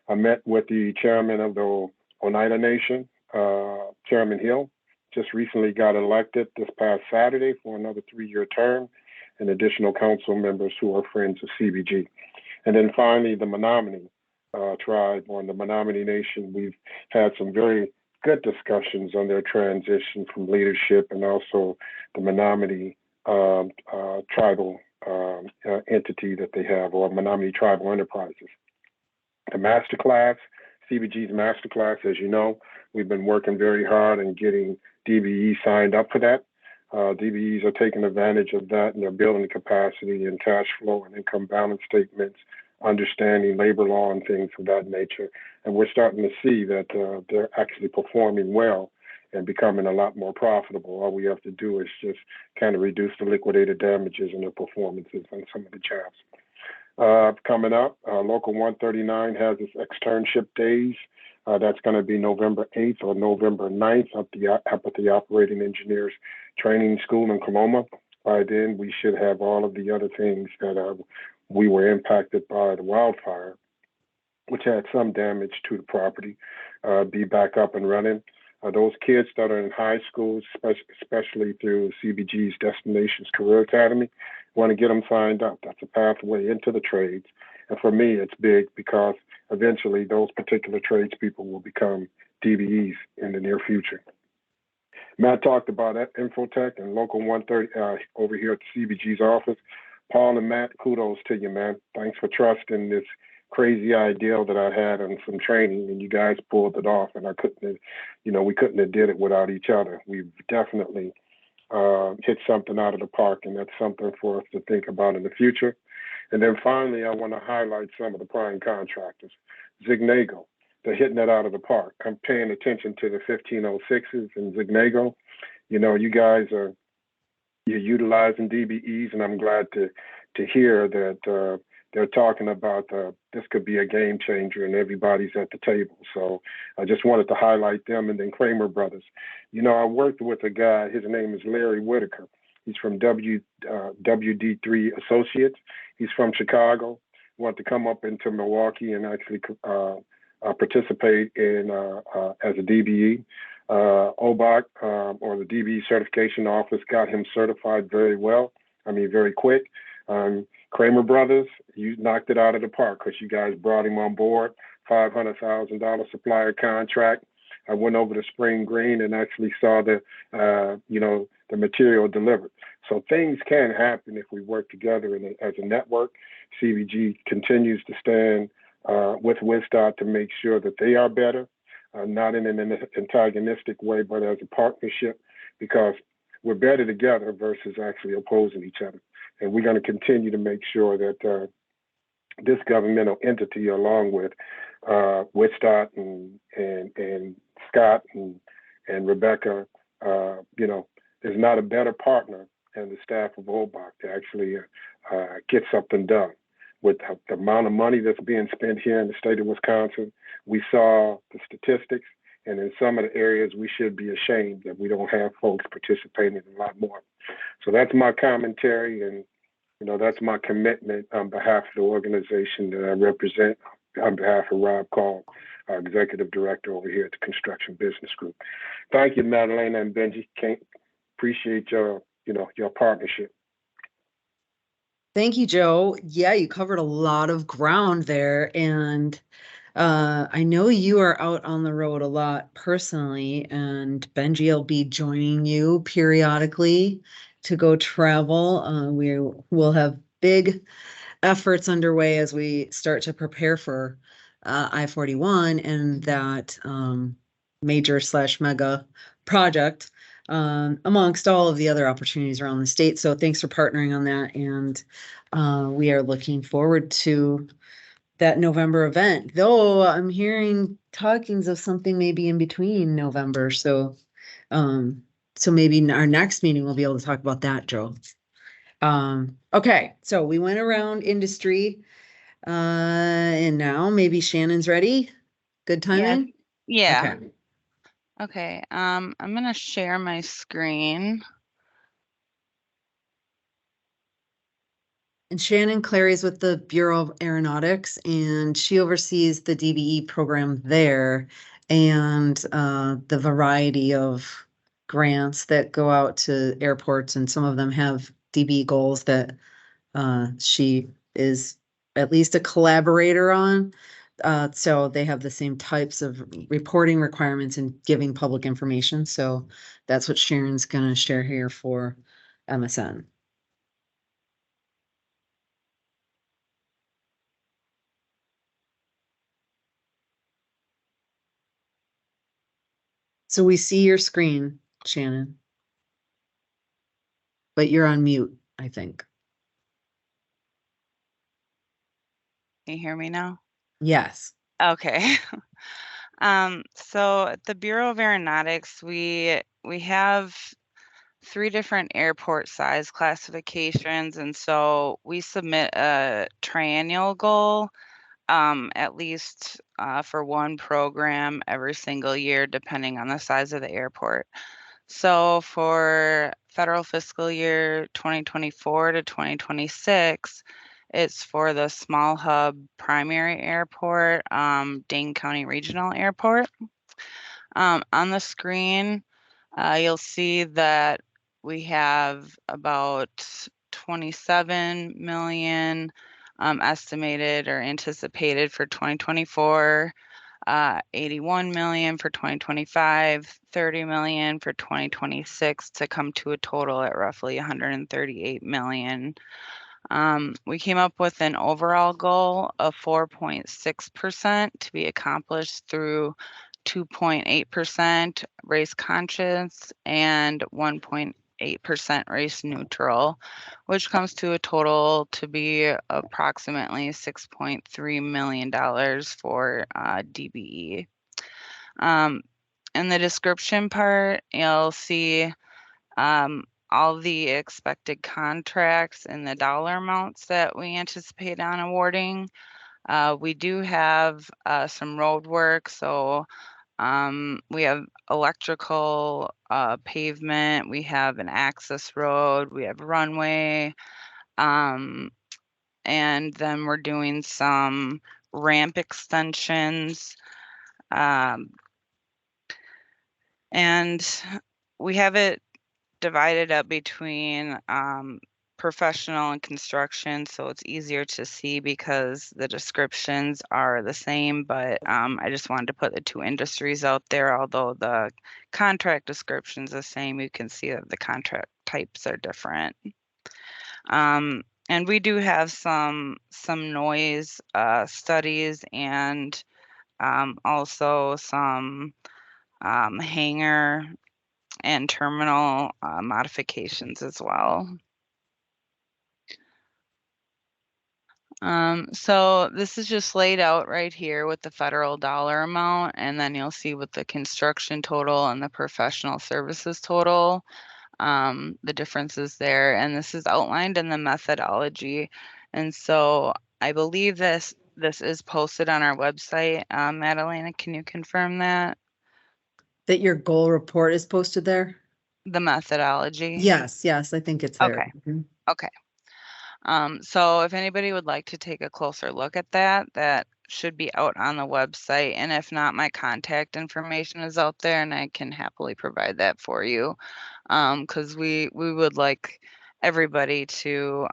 [SPEAKER 11] I met with the chairman of the Oneida Nation, Chairman Hill, just recently got elected this past Saturday for another 3-year term, and additional council members who are friends of CBG. And then finally, the Menominee tribe or the Menominee Nation, we've had some very good discussions on their transition from leadership and also the Menominee tribal entity that they have, or Menominee Tribal Enterprises. The masterclass, CBG's masterclass, as you know, we've been working very hard and getting DBE signed up for that. DBEs are taking advantage of that, and they're building capacity and cash flow and income balance statements, understanding labor law and things of that nature. And we're starting to see that they're actually performing well and becoming a lot more profitable. All we have to do is just kind of reduce the liquidated damages and their performances on some of the jobs. Coming up, Local 139 has its externship days. That's going to be November 8th or November 9th up at the Operating Engineers Training School in Coloma. By then, we should have all of the other things that we were impacted by the wildfire, which had some damage to the property, be back up and running. Those kids that are in high schools, especially through CBG's Destinations Career Academy, want to get them signed up. That's a pathway into the trades. And for me, it's big because eventually those particular tradespeople will become DBEs in the near future. Matt talked about Infotech and Local 130 over here at the CBG's office. Paul and Matt, kudos to you, man. Thanks for trusting this crazy idea that I had on some training, and you guys pulled it off, and I couldn't have, we couldn't have did it without each other. We've definitely hit something out of the park, and that's something for us to think about in the future. And then finally, I want to highlight some of the prime contractors. Zignago, they're hitting it out of the park. I'm paying attention to the 1506s in Zignago. You guys you're utilizing DBEs, and I'm glad to hear that they're talking about this could be a game changer, and everybody's at the table. So I just wanted to highlight them. And then Kramer Brothers. I worked with a guy, his name is Larry Whitaker. He's from WD3 Associates. He's from Chicago. Wanted to come up into Milwaukee and actually participate in as a DBE. OBOC, or the DBE certification office, got him certified very well. Very quick. Kramer Brothers, you knocked it out of the park because you guys brought him on board. $500,000 supplier contract. I went over to Spring Green and actually saw the material delivered. So things can happen if we work together as a network. CVG continues to stand with WSDOT to make sure that they are better, not in an antagonistic way, but as a partnership, because we're better together versus actually opposing each other. And we're going to continue to make sure that this governmental entity, along with WSDOT and Scott and Rebecca, is not a better partner than the staff of OBOC to actually get something done. With the amount of money that's being spent here in the state of Wisconsin, we saw the statistics, and in some of the areas we should be ashamed that we don't have folks participating a lot more. So that's my commentary, and that's my commitment on behalf of the organization that I represent, on behalf of Rob Call, our executive director over here at the Construction Business Group. Thank you, Madalena and Benji. Appreciate your partnership.
[SPEAKER 1] Thank you, Joe. Yeah, you covered a lot of ground there, and I know you are out on the road a lot personally, and Benji will be joining you periodically to go travel. We will have big efforts underway as we start to prepare for I-41 and that major/mega project, amongst all of the other opportunities around the state. So thanks for partnering on that. And we are looking forward to that November event, though I'm hearing talkings of something maybe in between November. So maybe in our next meeting, we'll be able to talk about that, Joe. Okay, so we went around industry, and now maybe Shannon's ready. Good timing?
[SPEAKER 14] Yeah.
[SPEAKER 1] Okay.
[SPEAKER 14] Okay, I'm gonna share my screen.
[SPEAKER 1] And Shannon Clary's with the Bureau of Aeronautics, and she oversees the DBE program there and the variety of grants that go out to airports, and some of them have DBE goals that she is at least a collaborator on. So they have the same types of reporting requirements and giving public information. So that's what Sharon's going to share here for MSN. So we see your screen, Shannon, but you're on mute, I think.
[SPEAKER 14] Can you hear me now?
[SPEAKER 1] Yes.
[SPEAKER 14] Okay. So at the Bureau of Aeronautics, we have 3 different airport size classifications, and so we submit a triennial goal, at least for one program every single year, depending on the size of the airport. So for federal fiscal year 2024 to 2026, it's for the small hub primary airport, Dane County Regional Airport. On the screen, you'll see that we have about 27 million estimated or anticipated for 2024, 81 million for 2025, 30 million for 2026 to come to a total at roughly 138 million. We came up with an overall goal of 4.6% to be accomplished through 2.8% race conscious and 1.8% race neutral, which comes to a total to be approximately $6.3 million for DBE. In the description part, you'll see all the expected contracts and the dollar amounts that we anticipate on awarding. We do have some road work, so we have electrical, pavement, we have an access road, we have runway, and then we're doing some ramp extensions. And we have it divided up between professional and construction, so it's easier to see because the descriptions are the same, but I just wanted to put the two industries out there. Although the contract description's the same, you can see that the contract types are different. And we do have some noise studies and also some hangar and terminal modifications as well. So this is just laid out right here with the federal dollar amount, and then you'll see with the construction total and the professional services total, the differences there. And this is outlined in the methodology. And so I believe this is posted on our website. Madalena, can you confirm that?
[SPEAKER 1] That your goal report is posted there?
[SPEAKER 14] The methodology?
[SPEAKER 1] Yes, I think it's there.
[SPEAKER 14] Okay.
[SPEAKER 1] Mhm.
[SPEAKER 14] Okay. So if anybody would like to take a closer look at that, that should be out on the website. And if not, my contact information is out there and I can happily provide that for you. Because we would like everybody to,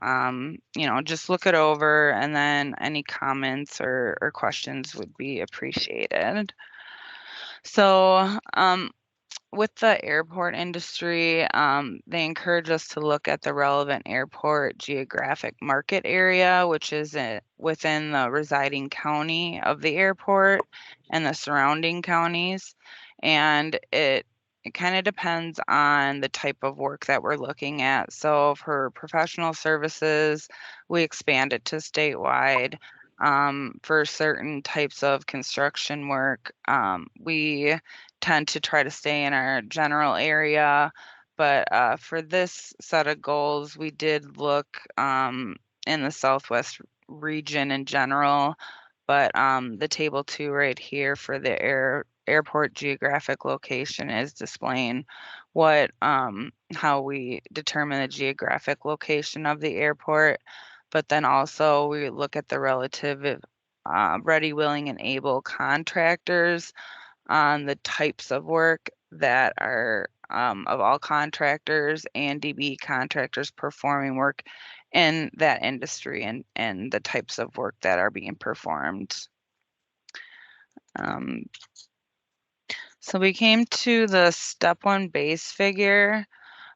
[SPEAKER 14] just look it over, and then any comments or questions would be appreciated. So, with the airport industry, they encourage us to look at the relevant airport geographic market area, which is within the residing county of the airport and the surrounding counties. And it kind of depends on the type of work that we're looking at. So for professional services, we expand it to statewide. For certain types of construction work, we tend to try to stay in our general area. But for this set of goals, we did look in the Southwest region in general. But the table 2 right here for the airport geographic location is displaying what how we determine the geographic location of the airport. But then also we look at the relative ready, willing, and able contractors on the types of work that are of all contractors and DBE contractors performing work in that industry, and the types of work that are being performed. So we came to the step 1 base figure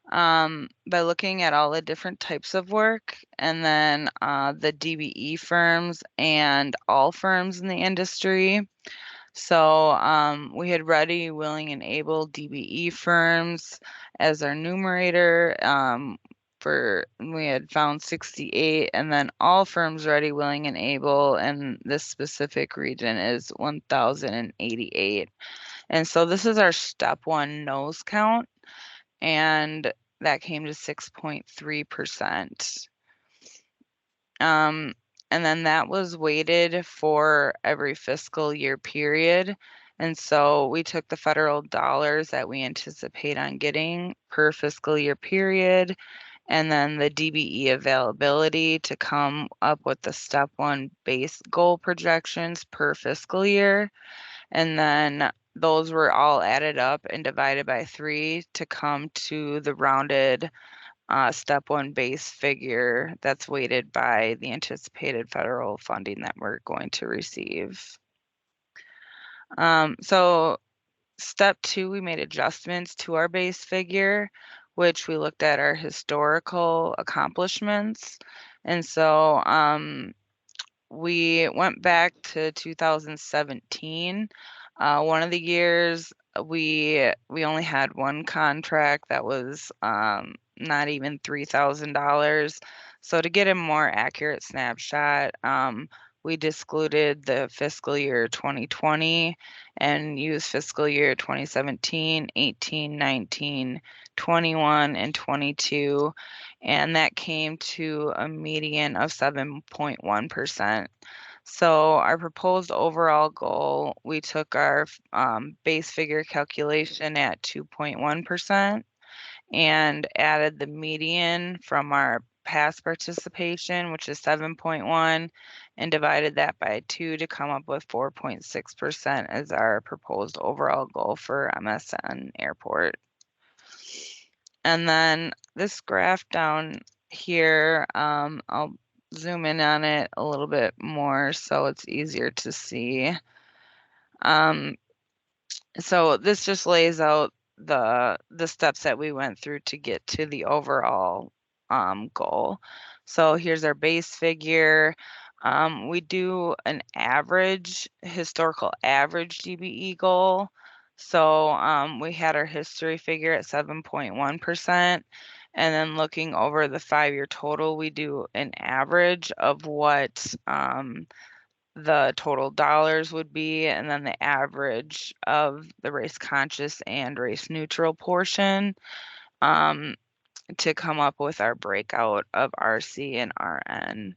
[SPEAKER 14] by looking at all the different types of work, and then the DBE firms and all firms in the industry. So we had ready, willing, and able DBE firms as our numerator. We had found 68, and then all firms ready, willing, and able in this specific region is 1,088. And so this is our step 1 nose count, and that came to 6.3%. And then that was weighted for every fiscal year period. And so we took the federal dollars that we anticipate on getting per fiscal year period, and then the DBE availability to come up with the step 1 base goal projections per fiscal year. And then those were all added up and divided by 3 to come to the rounded step 1 base figure that's weighted by the anticipated federal funding that we're going to receive. So step 2, we made adjustments to our base figure, which we looked at our historical accomplishments. And so we went back to 2017. One of the years we only had one contract that was not even $3,000. So to get a more accurate snapshot, we excluded the fiscal year 2020 and used fiscal year 2017, 18, 19, 21, and 22. And that came to a median of 7.1%. So our proposed overall goal, we took our base figure calculation at 2.1% and added the median from our past participation, which is 7.1, and divided that by 2 to come up with 4.6% as our proposed overall goal for MSN Airport. And then this graph down here, I'll zoom in on it a little bit more so it's easier to see. So this just lays out the steps that we went through to get to the overall goal. So here's our base figure. We do an average, historical average DBE goal. So we had our history figure at 7.1%. And then looking over the 5-year total, we do an average of what the total dollars would be, and then the average of the race conscious and race neutral portion to come up with our breakout of RC and RN.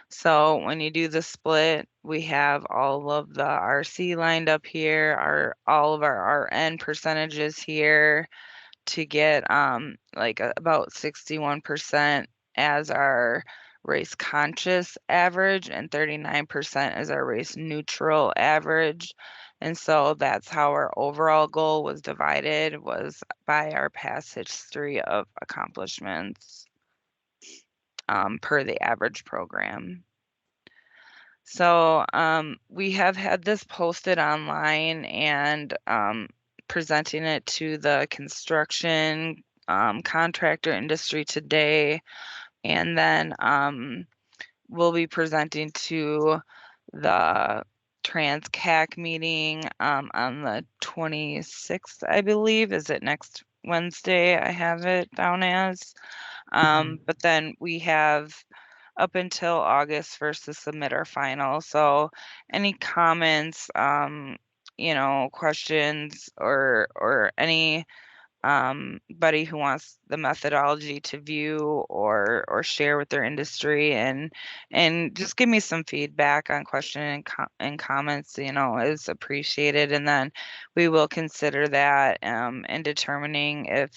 [SPEAKER 14] So when you do the split, we have all of the RC lined up here, all of our RN percentages here to get like about 61% as our race conscious average and 39% as our race neutral average. And so that's how our overall goal was divided, was by our past history of accomplishments per the average program. So we have had this posted online and presenting it to the construction contractor industry today. And then we'll be presenting to the Trans-CAC meeting on the 26th, I believe. Is it next Wednesday? I have it down as. But then we have up until August 1st to submit our final. So any comments, questions or any buddy who wants the methodology to view or share with their industry and just give me some feedback on question and comments, is appreciated. And then we will consider that in determining if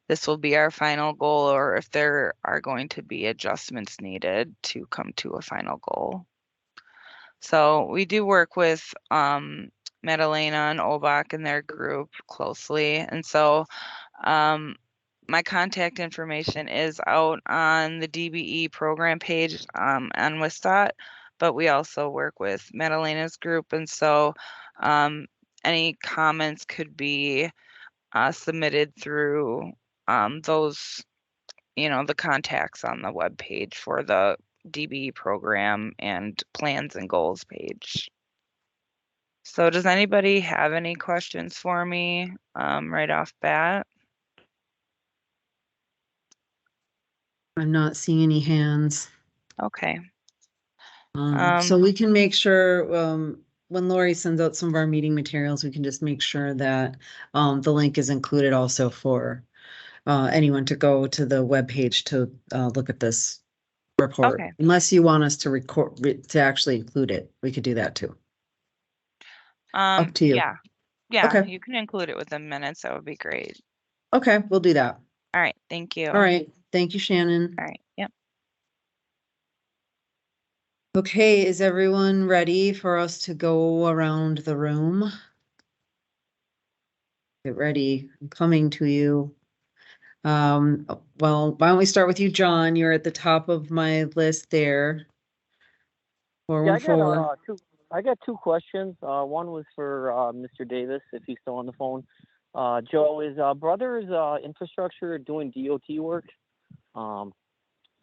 [SPEAKER 14] this will be our final goal or if there are going to be adjustments needed to come to a final goal. So we do work with Madalena and Obach and their group closely. And so my contact information is out on the DBE program page on WSDOT, but we also work with Madalena's group. And so any comments could be submitted through those, the contacts on the web page for the DBE program and plans and goals page. So does anybody have any questions for me right off bat?
[SPEAKER 1] I'm not seeing any hands.
[SPEAKER 14] Okay.
[SPEAKER 1] So we can make sure when Lori sends out some of our meeting materials, we can just make sure that the link is included also for anyone to go to the webpage to look at this report.
[SPEAKER 14] Okay.
[SPEAKER 1] Unless you want us to to actually include it, we could do that too. Up to you.
[SPEAKER 14] Yeah,
[SPEAKER 1] Okay.
[SPEAKER 14] you can include it within minutes. That would be great.
[SPEAKER 1] Okay, we'll do that.
[SPEAKER 14] All right, thank you.
[SPEAKER 1] All right, thank you, Shannon.
[SPEAKER 14] All right, yep.
[SPEAKER 1] Okay, is everyone ready for us to go around the room? Get ready, I'm coming to you. Well, why don't we start with you, John? You're at the top of my list there. 414.
[SPEAKER 2] I got two questions. One was for Mr. Davis, if he's still on the phone. Joe, is Brothers Infrastructure doing DOT work?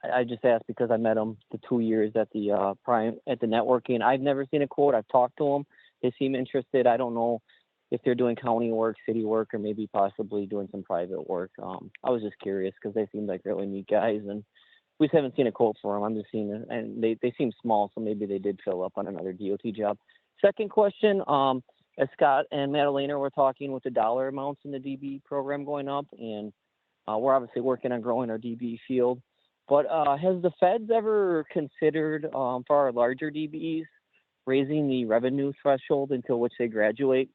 [SPEAKER 2] I just asked because I met him the 2 years at the Prime at the networking. I've never seen a quote. I've talked to them. They seem interested. I don't know if they're doing county work, city work, or maybe possibly doing some private work. I was just curious because they seem like really neat guys, and we just haven't seen a quote for them. I'm just seeing it, and they seem small, so maybe they did fill up on another DOT job. Second question, as Scott and Madalena were talking with the dollar amounts in the DB program going up, and we're obviously working on growing our DB field. But has the feds ever considered for our larger DBs raising the revenue threshold until which they graduate?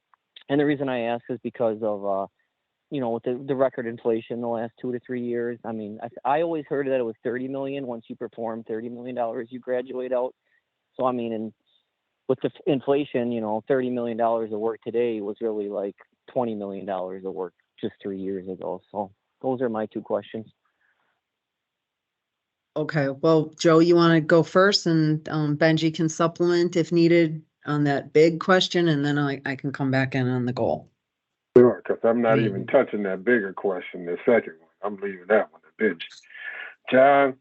[SPEAKER 2] And the reason I ask is because of with the record inflation the last 2 to 3 years. I mean, I always heard that it was 30 million. Once you perform $30 million, you graduate out. So I mean, and with the inflation, $30 million of work today was really like $20 million of work just 3 years ago. So those are my two questions.
[SPEAKER 1] Okay, well, Joe, you want to go first, and Benji can supplement if needed on that big question, and then I can come back in on the goal.
[SPEAKER 11] Sure, because I'm not even touching that bigger question, the second one. I'm leaving that one to Benji. John,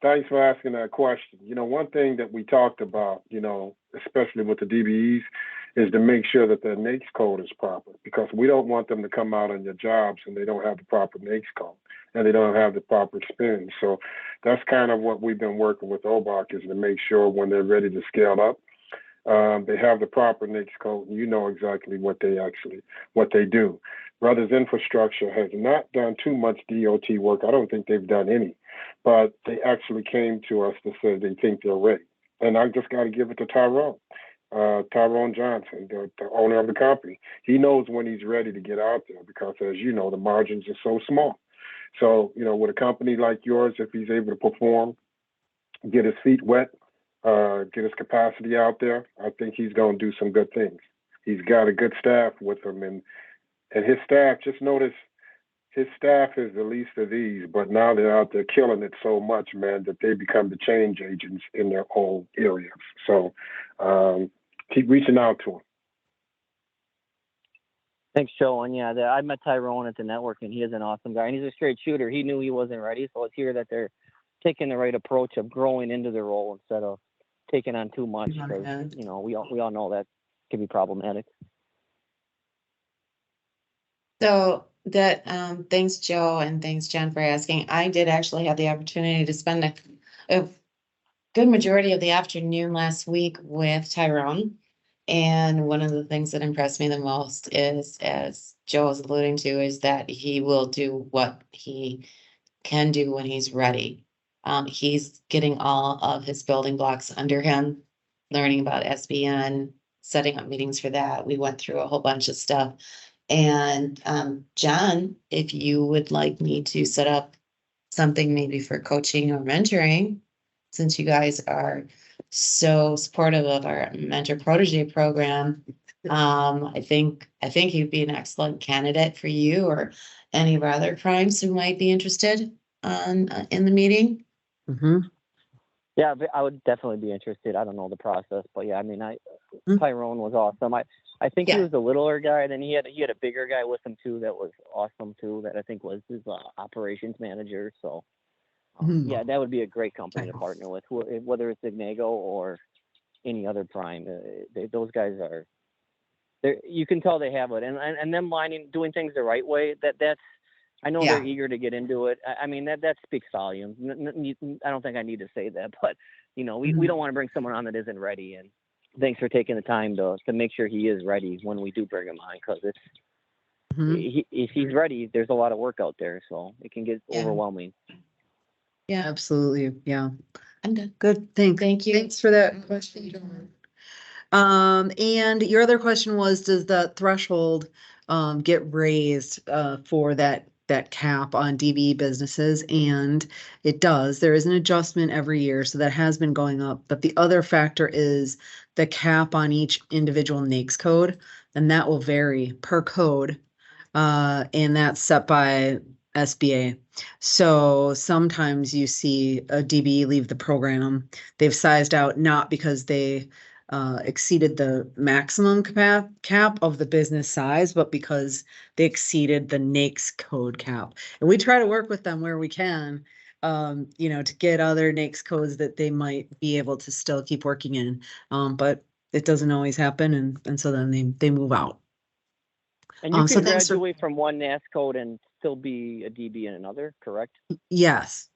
[SPEAKER 11] thanks for asking that question. One thing that we talked about, especially with the DBEs, is to make sure that their NAICS code is proper, because we don't want them to come out on your jobs and they don't have the proper NAICS code and they don't have the proper experience. So that's kind of what we've been working with OBOC, is to make sure when they're ready to scale up, they have the proper NAICS code, and you know exactly what they do. Brothers Infrastructure has not done too much DOT work. I don't think they've done any, but they actually came to us to say they think they're ready. And I just got to give it to Tyrone Johnson, the owner of the company. He knows when he's ready to get out there, because as you know, the margins are so small. So, with a company like yours, if he's able to perform, get his feet wet, get his capacity out there, I think he's going to do some good things. He's got a good staff with him, and his staff, just notice, his staff is the least of these, but now they're out there killing it so much, man, that they become the change agents in their own areas. So keep reaching out to him.
[SPEAKER 2] Thanks, Joe. And yeah, I met Tyrone at the network, and he is an awesome guy, and he's a straight shooter. He knew he wasn't ready, so it's here that they're taking the right approach of growing into the role instead of taking on too much, because we all know that can be problematic.
[SPEAKER 8] So that thanks, Joe, and thanks, John, for asking. I did actually have the opportunity to spend a good majority of the afternoon last week with Tyrone. And one of the things that impressed me the most is, as Joe was alluding to, is that he will do what he can do when he's ready. He's getting all of his building blocks under him, learning about SBN, setting up meetings for that. We went through a whole bunch of stuff. And John, if you would like me to set up something maybe for coaching or mentoring, since you guys are so supportive of our mentor protege program, I think he'd be an excellent candidate for you or any of our other primes who might be interested in the meeting.
[SPEAKER 1] Mm-hmm.
[SPEAKER 2] Yeah, I would definitely be interested. I don't know the process, but yeah, I mean, Tyrone was awesome. I think he was the littler guy, and then he had a bigger guy with him too that was awesome too. That I think was his operations manager. So yeah, that would be a great company to partner with, whether it's Ignago or any other prime. Those guys are. You can tell they have it, and them doing things the right way. That's. I know they're eager to get into it. I mean, that speaks volumes. I don't think I need to say that, but we don't want to bring someone on that isn't ready. And thanks for taking the time to make sure he is ready when we do bring him on, because it's if he's ready, there's a lot of work out there, so it can get overwhelming.
[SPEAKER 1] Yeah, absolutely. Yeah,
[SPEAKER 8] I'm done.
[SPEAKER 1] Good. Thank you. Thanks for that question. And your other question was, does the threshold get raised for that cap on DBE businesses? And it does. There is an adjustment every year, so that has been going up. But the other factor is the cap on each individual NAICS code, and that will vary per code, and that's set by SBA. So sometimes you see a DBE leave the program. They've sized out not because they exceeded the maximum cap of the business size, but because they exceeded the NAICS code cap. And we try to work with them where we can you know, to get other NAICS codes that they might be able to still keep working in. But it doesn't always happen, and so then they move out.
[SPEAKER 2] And you
[SPEAKER 1] So
[SPEAKER 2] can
[SPEAKER 1] thanks for,
[SPEAKER 2] graduate from one NAS code and still be a DB in another, correct?
[SPEAKER 1] yes,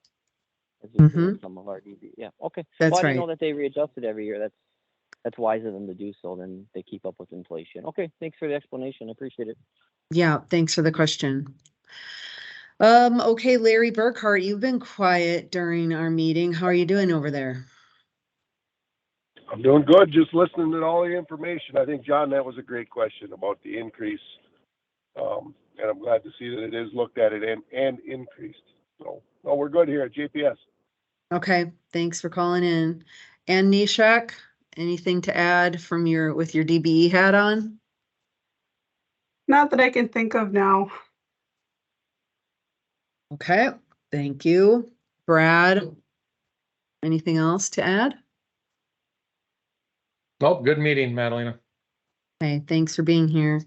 [SPEAKER 2] As we do
[SPEAKER 1] Mhm.
[SPEAKER 2] with some of our DB. Yeah, okay.
[SPEAKER 1] That's
[SPEAKER 2] Well, I didn't
[SPEAKER 1] right.
[SPEAKER 2] know that they readjusted every year. That's wise of them to do so. Then they keep up with inflation. Okay, thanks for the explanation. I appreciate it.
[SPEAKER 1] Yeah, thanks for the question. Okay, Larry Burkhart, you've been quiet during our meeting. How are you doing over there?
[SPEAKER 17] I'm doing good, just listening to all the information. I think, John, that was a great question about the increase. And I'm glad to see that it is looked at it and increased. So, no, we're good here at JPS.
[SPEAKER 1] Okay, thanks for calling in. And Nishak, anything to add from with your DBE hat on?
[SPEAKER 15] Not that I can think of now.
[SPEAKER 1] Okay, thank you. Brad, anything else to add?
[SPEAKER 10] Nope, good meeting, Madalena.
[SPEAKER 1] Okay, thanks for being here.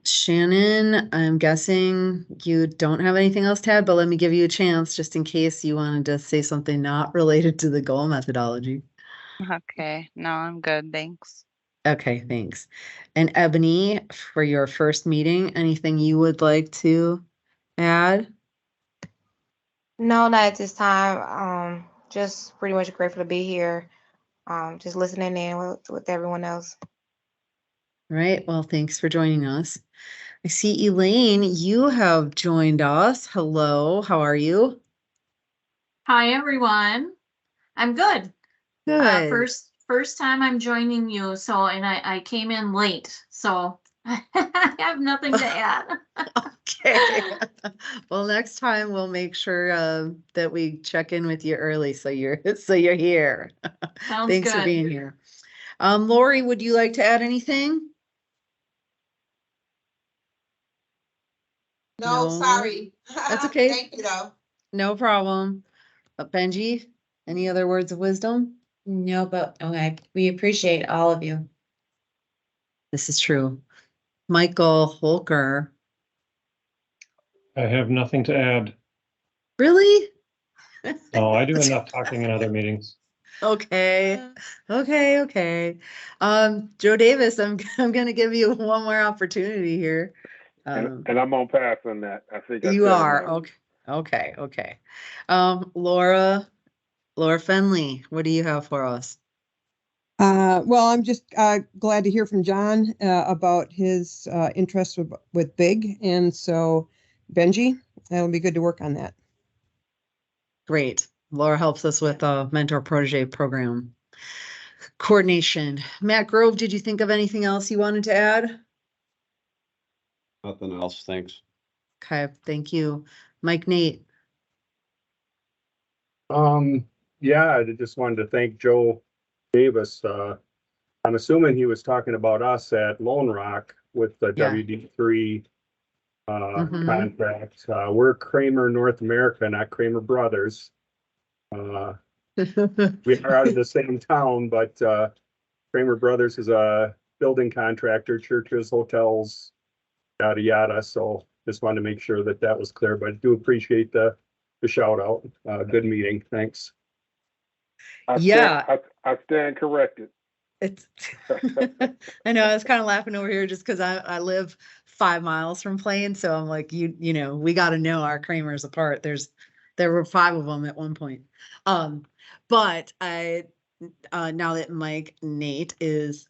[SPEAKER 1] Shannon, I'm guessing you don't have anything else to add, but let me give you a chance just in case you wanted to say something not related to the goal methodology.
[SPEAKER 14] Okay, no, I'm good, thanks.
[SPEAKER 1] Okay, thanks. And Ebony, for your first meeting, anything you would like to add?
[SPEAKER 4] No, not at this time. Just pretty much grateful to be here. Just listening in with everyone else.
[SPEAKER 1] Right, well, thanks for joining us. I see Elaine, you have joined us. Hello, how are you?
[SPEAKER 18] Hi, everyone. I'm good.
[SPEAKER 1] Good.
[SPEAKER 18] First time I'm joining you, so, and I came in late, so I have nothing to add.
[SPEAKER 1] Okay. Well, next time we'll make sure that we check in with you early so you're here.
[SPEAKER 18] Sounds
[SPEAKER 1] Thanks for
[SPEAKER 18] good.
[SPEAKER 1] being here. Lori, would you like to add anything?
[SPEAKER 19] No, sorry.
[SPEAKER 1] That's okay.
[SPEAKER 19] Thank you, though.
[SPEAKER 1] No problem. Benji, any other words of wisdom?
[SPEAKER 8] No, but okay, we appreciate all of you.
[SPEAKER 1] This is true. Michael Holker.
[SPEAKER 20] I have nothing to add.
[SPEAKER 1] Really?
[SPEAKER 20] No, I do enough talking in other meetings.
[SPEAKER 1] Okay. Okay. Joe Davis, I'm gonna give you one more opportunity here.
[SPEAKER 11] And I'm on pass on that. I think I
[SPEAKER 1] You
[SPEAKER 11] said
[SPEAKER 1] are.
[SPEAKER 11] enough.
[SPEAKER 1] Okay. Laura Fenley, what do you have for us?
[SPEAKER 21] Well, I'm just glad to hear from John about his interest with BIG. And so, Benji, it'll be good to work on that.
[SPEAKER 1] Great. Laura helps us with a mentor protege program coordination. Matt Grove, did you think of anything else you wanted to add?
[SPEAKER 13] Nothing else, thanks.
[SPEAKER 1] Okay, thank you. Mike Nate.
[SPEAKER 22] Yeah, I just wanted to thank Joe Davis. I'm assuming he was talking about us at Lone Rock with the
[SPEAKER 1] Yeah.
[SPEAKER 22] WD3 contract. We're Kramer North America, not Kramer Brothers. We are out of the same town, but Kramer Brothers is a building contractor, churches, hotels, yada yada. So just wanted to make sure that that was clear, but I do appreciate the shout out. Good meeting. Thanks.
[SPEAKER 11] I stand corrected.
[SPEAKER 1] It's I know I was kind of laughing over here just because I live 5 miles from Plain, so I'm like, you know, we got to know our Kramers apart. There were 5 of them at one point. But I now that Mike Nate is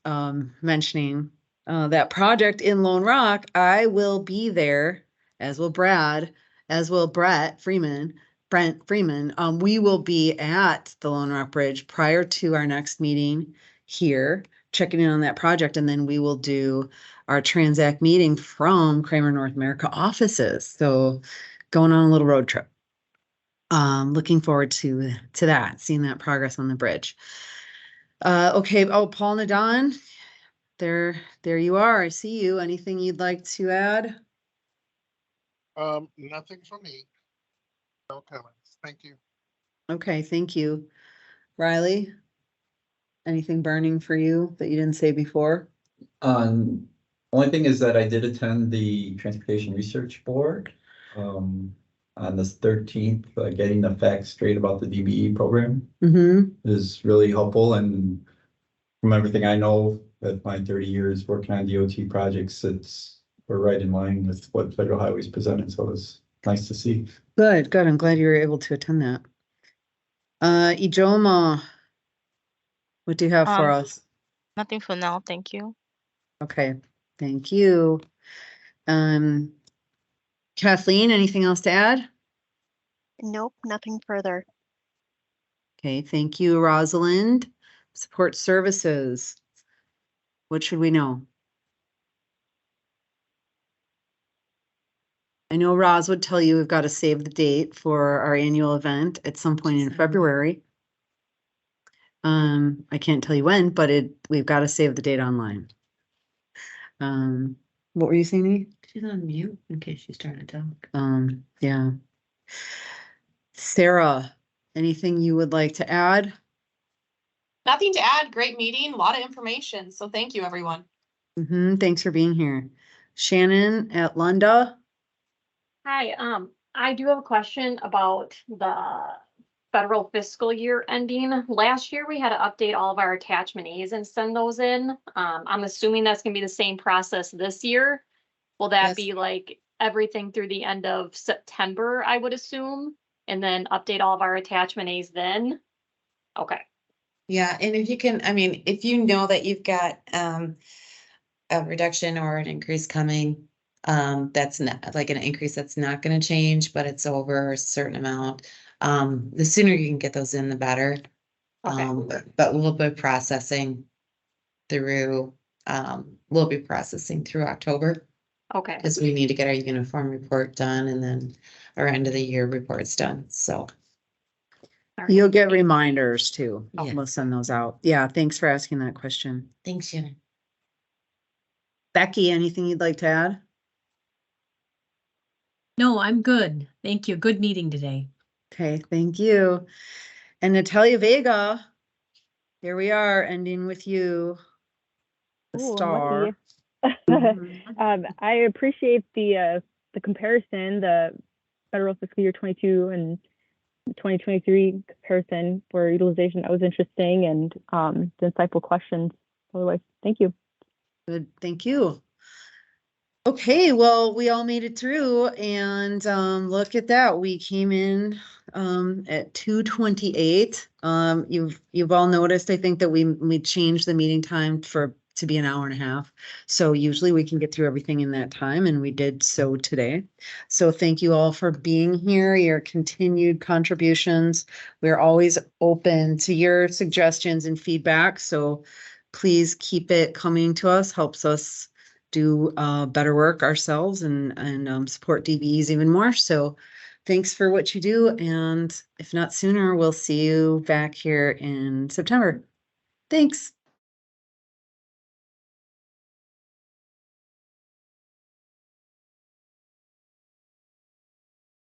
[SPEAKER 1] mentioning that project in Lone Rock, I will be there, as will Brad, as will Brent Freeman. We will be at the Lone Rock Bridge prior to our next meeting here, checking in on that project, and then we will do our Transact meeting from Kramer North America offices. So going on a little road trip. Looking forward to that, seeing that progress on the bridge. Okay. Oh, Paul Nadon, there you are. I see you. Anything you'd like to add?
[SPEAKER 23] Nothing for me. No comments. Thank you.
[SPEAKER 1] Okay, thank you. Riley, anything burning for you that you didn't say before?
[SPEAKER 12] Only thing is that I did attend the Transportation Research Board. on this 13th, getting the facts straight about the DBE program
[SPEAKER 1] Mm-hmm.
[SPEAKER 12] is really helpful. And from everything I know, with my 30 years working on DOT projects, we're right in line with what Federal Highways presented. So it was nice to see.
[SPEAKER 1] Good, good. I'm glad you were able to attend that. Ijoma, what do you have for us?
[SPEAKER 6] Nothing for now, thank you.
[SPEAKER 1] Okay, thank you. Kathleen, anything else to add?
[SPEAKER 7] Nope, nothing further.
[SPEAKER 1] Okay, thank you, Rosalind. Support services. What should we know? I know Roz would tell you we've got to save the date for our annual event at some point in February. I can't tell you when, but we've got to save the date online. What were you saying, Amy?
[SPEAKER 8] She's on mute in case she's trying to talk.
[SPEAKER 1] Yeah. Sarah, anything you would like to add?
[SPEAKER 9] Nothing to add. Great meeting, a lot of information. So thank you, everyone.
[SPEAKER 1] Thanks for being here. Shannon at Lunda.
[SPEAKER 19] Hi, I do have a question about the federal fiscal year ending. Last year, we had to update all of our attachment A's and send those in. I'm assuming that's gonna be the same process this year. Will that be like everything through the end of September, I would assume, and then update all of our attachment A's then? Okay.
[SPEAKER 8] Yeah, and if you can, I mean, if you know that you've got a reduction or an increase coming, that's not like an increase that's not going to change, but it's over a certain amount. The sooner you can get those in, the better. But we'll be processing through October.
[SPEAKER 19] Okay.
[SPEAKER 8] Because we need to get our uniform report done and then our end of the year reports done. So
[SPEAKER 1] You'll get reminders too.
[SPEAKER 8] Yeah.
[SPEAKER 1] We'll send those out. Yeah, thanks for asking that question.
[SPEAKER 8] Thanks, Shannon.
[SPEAKER 1] Becky, anything you'd like to add?
[SPEAKER 24] No, I'm good. Thank you. Good meeting today.
[SPEAKER 1] Okay, thank you. And Natalia Vega, here we are ending with you. The
[SPEAKER 25] Ooh, I'm
[SPEAKER 1] star.
[SPEAKER 25] lucky. I appreciate the comparison, the federal fiscal year 22 and 2023 comparison for utilization. That was interesting, and the insightful questions. Otherwise, thank you.
[SPEAKER 1] Good, thank you. Okay, well, we all made it through, and look at that. We came in at 2:28. You've all noticed, I think, that we changed the meeting time to be an hour and a half. So usually we can get through everything in that time, and we did so today. So thank you all for being here, your continued contributions. We're always open to your suggestions and feedback. So please keep it coming to us, helps us do better work ourselves and support DBEs even more. So thanks for what you do. And if not sooner, we'll see you back here in September. Thanks.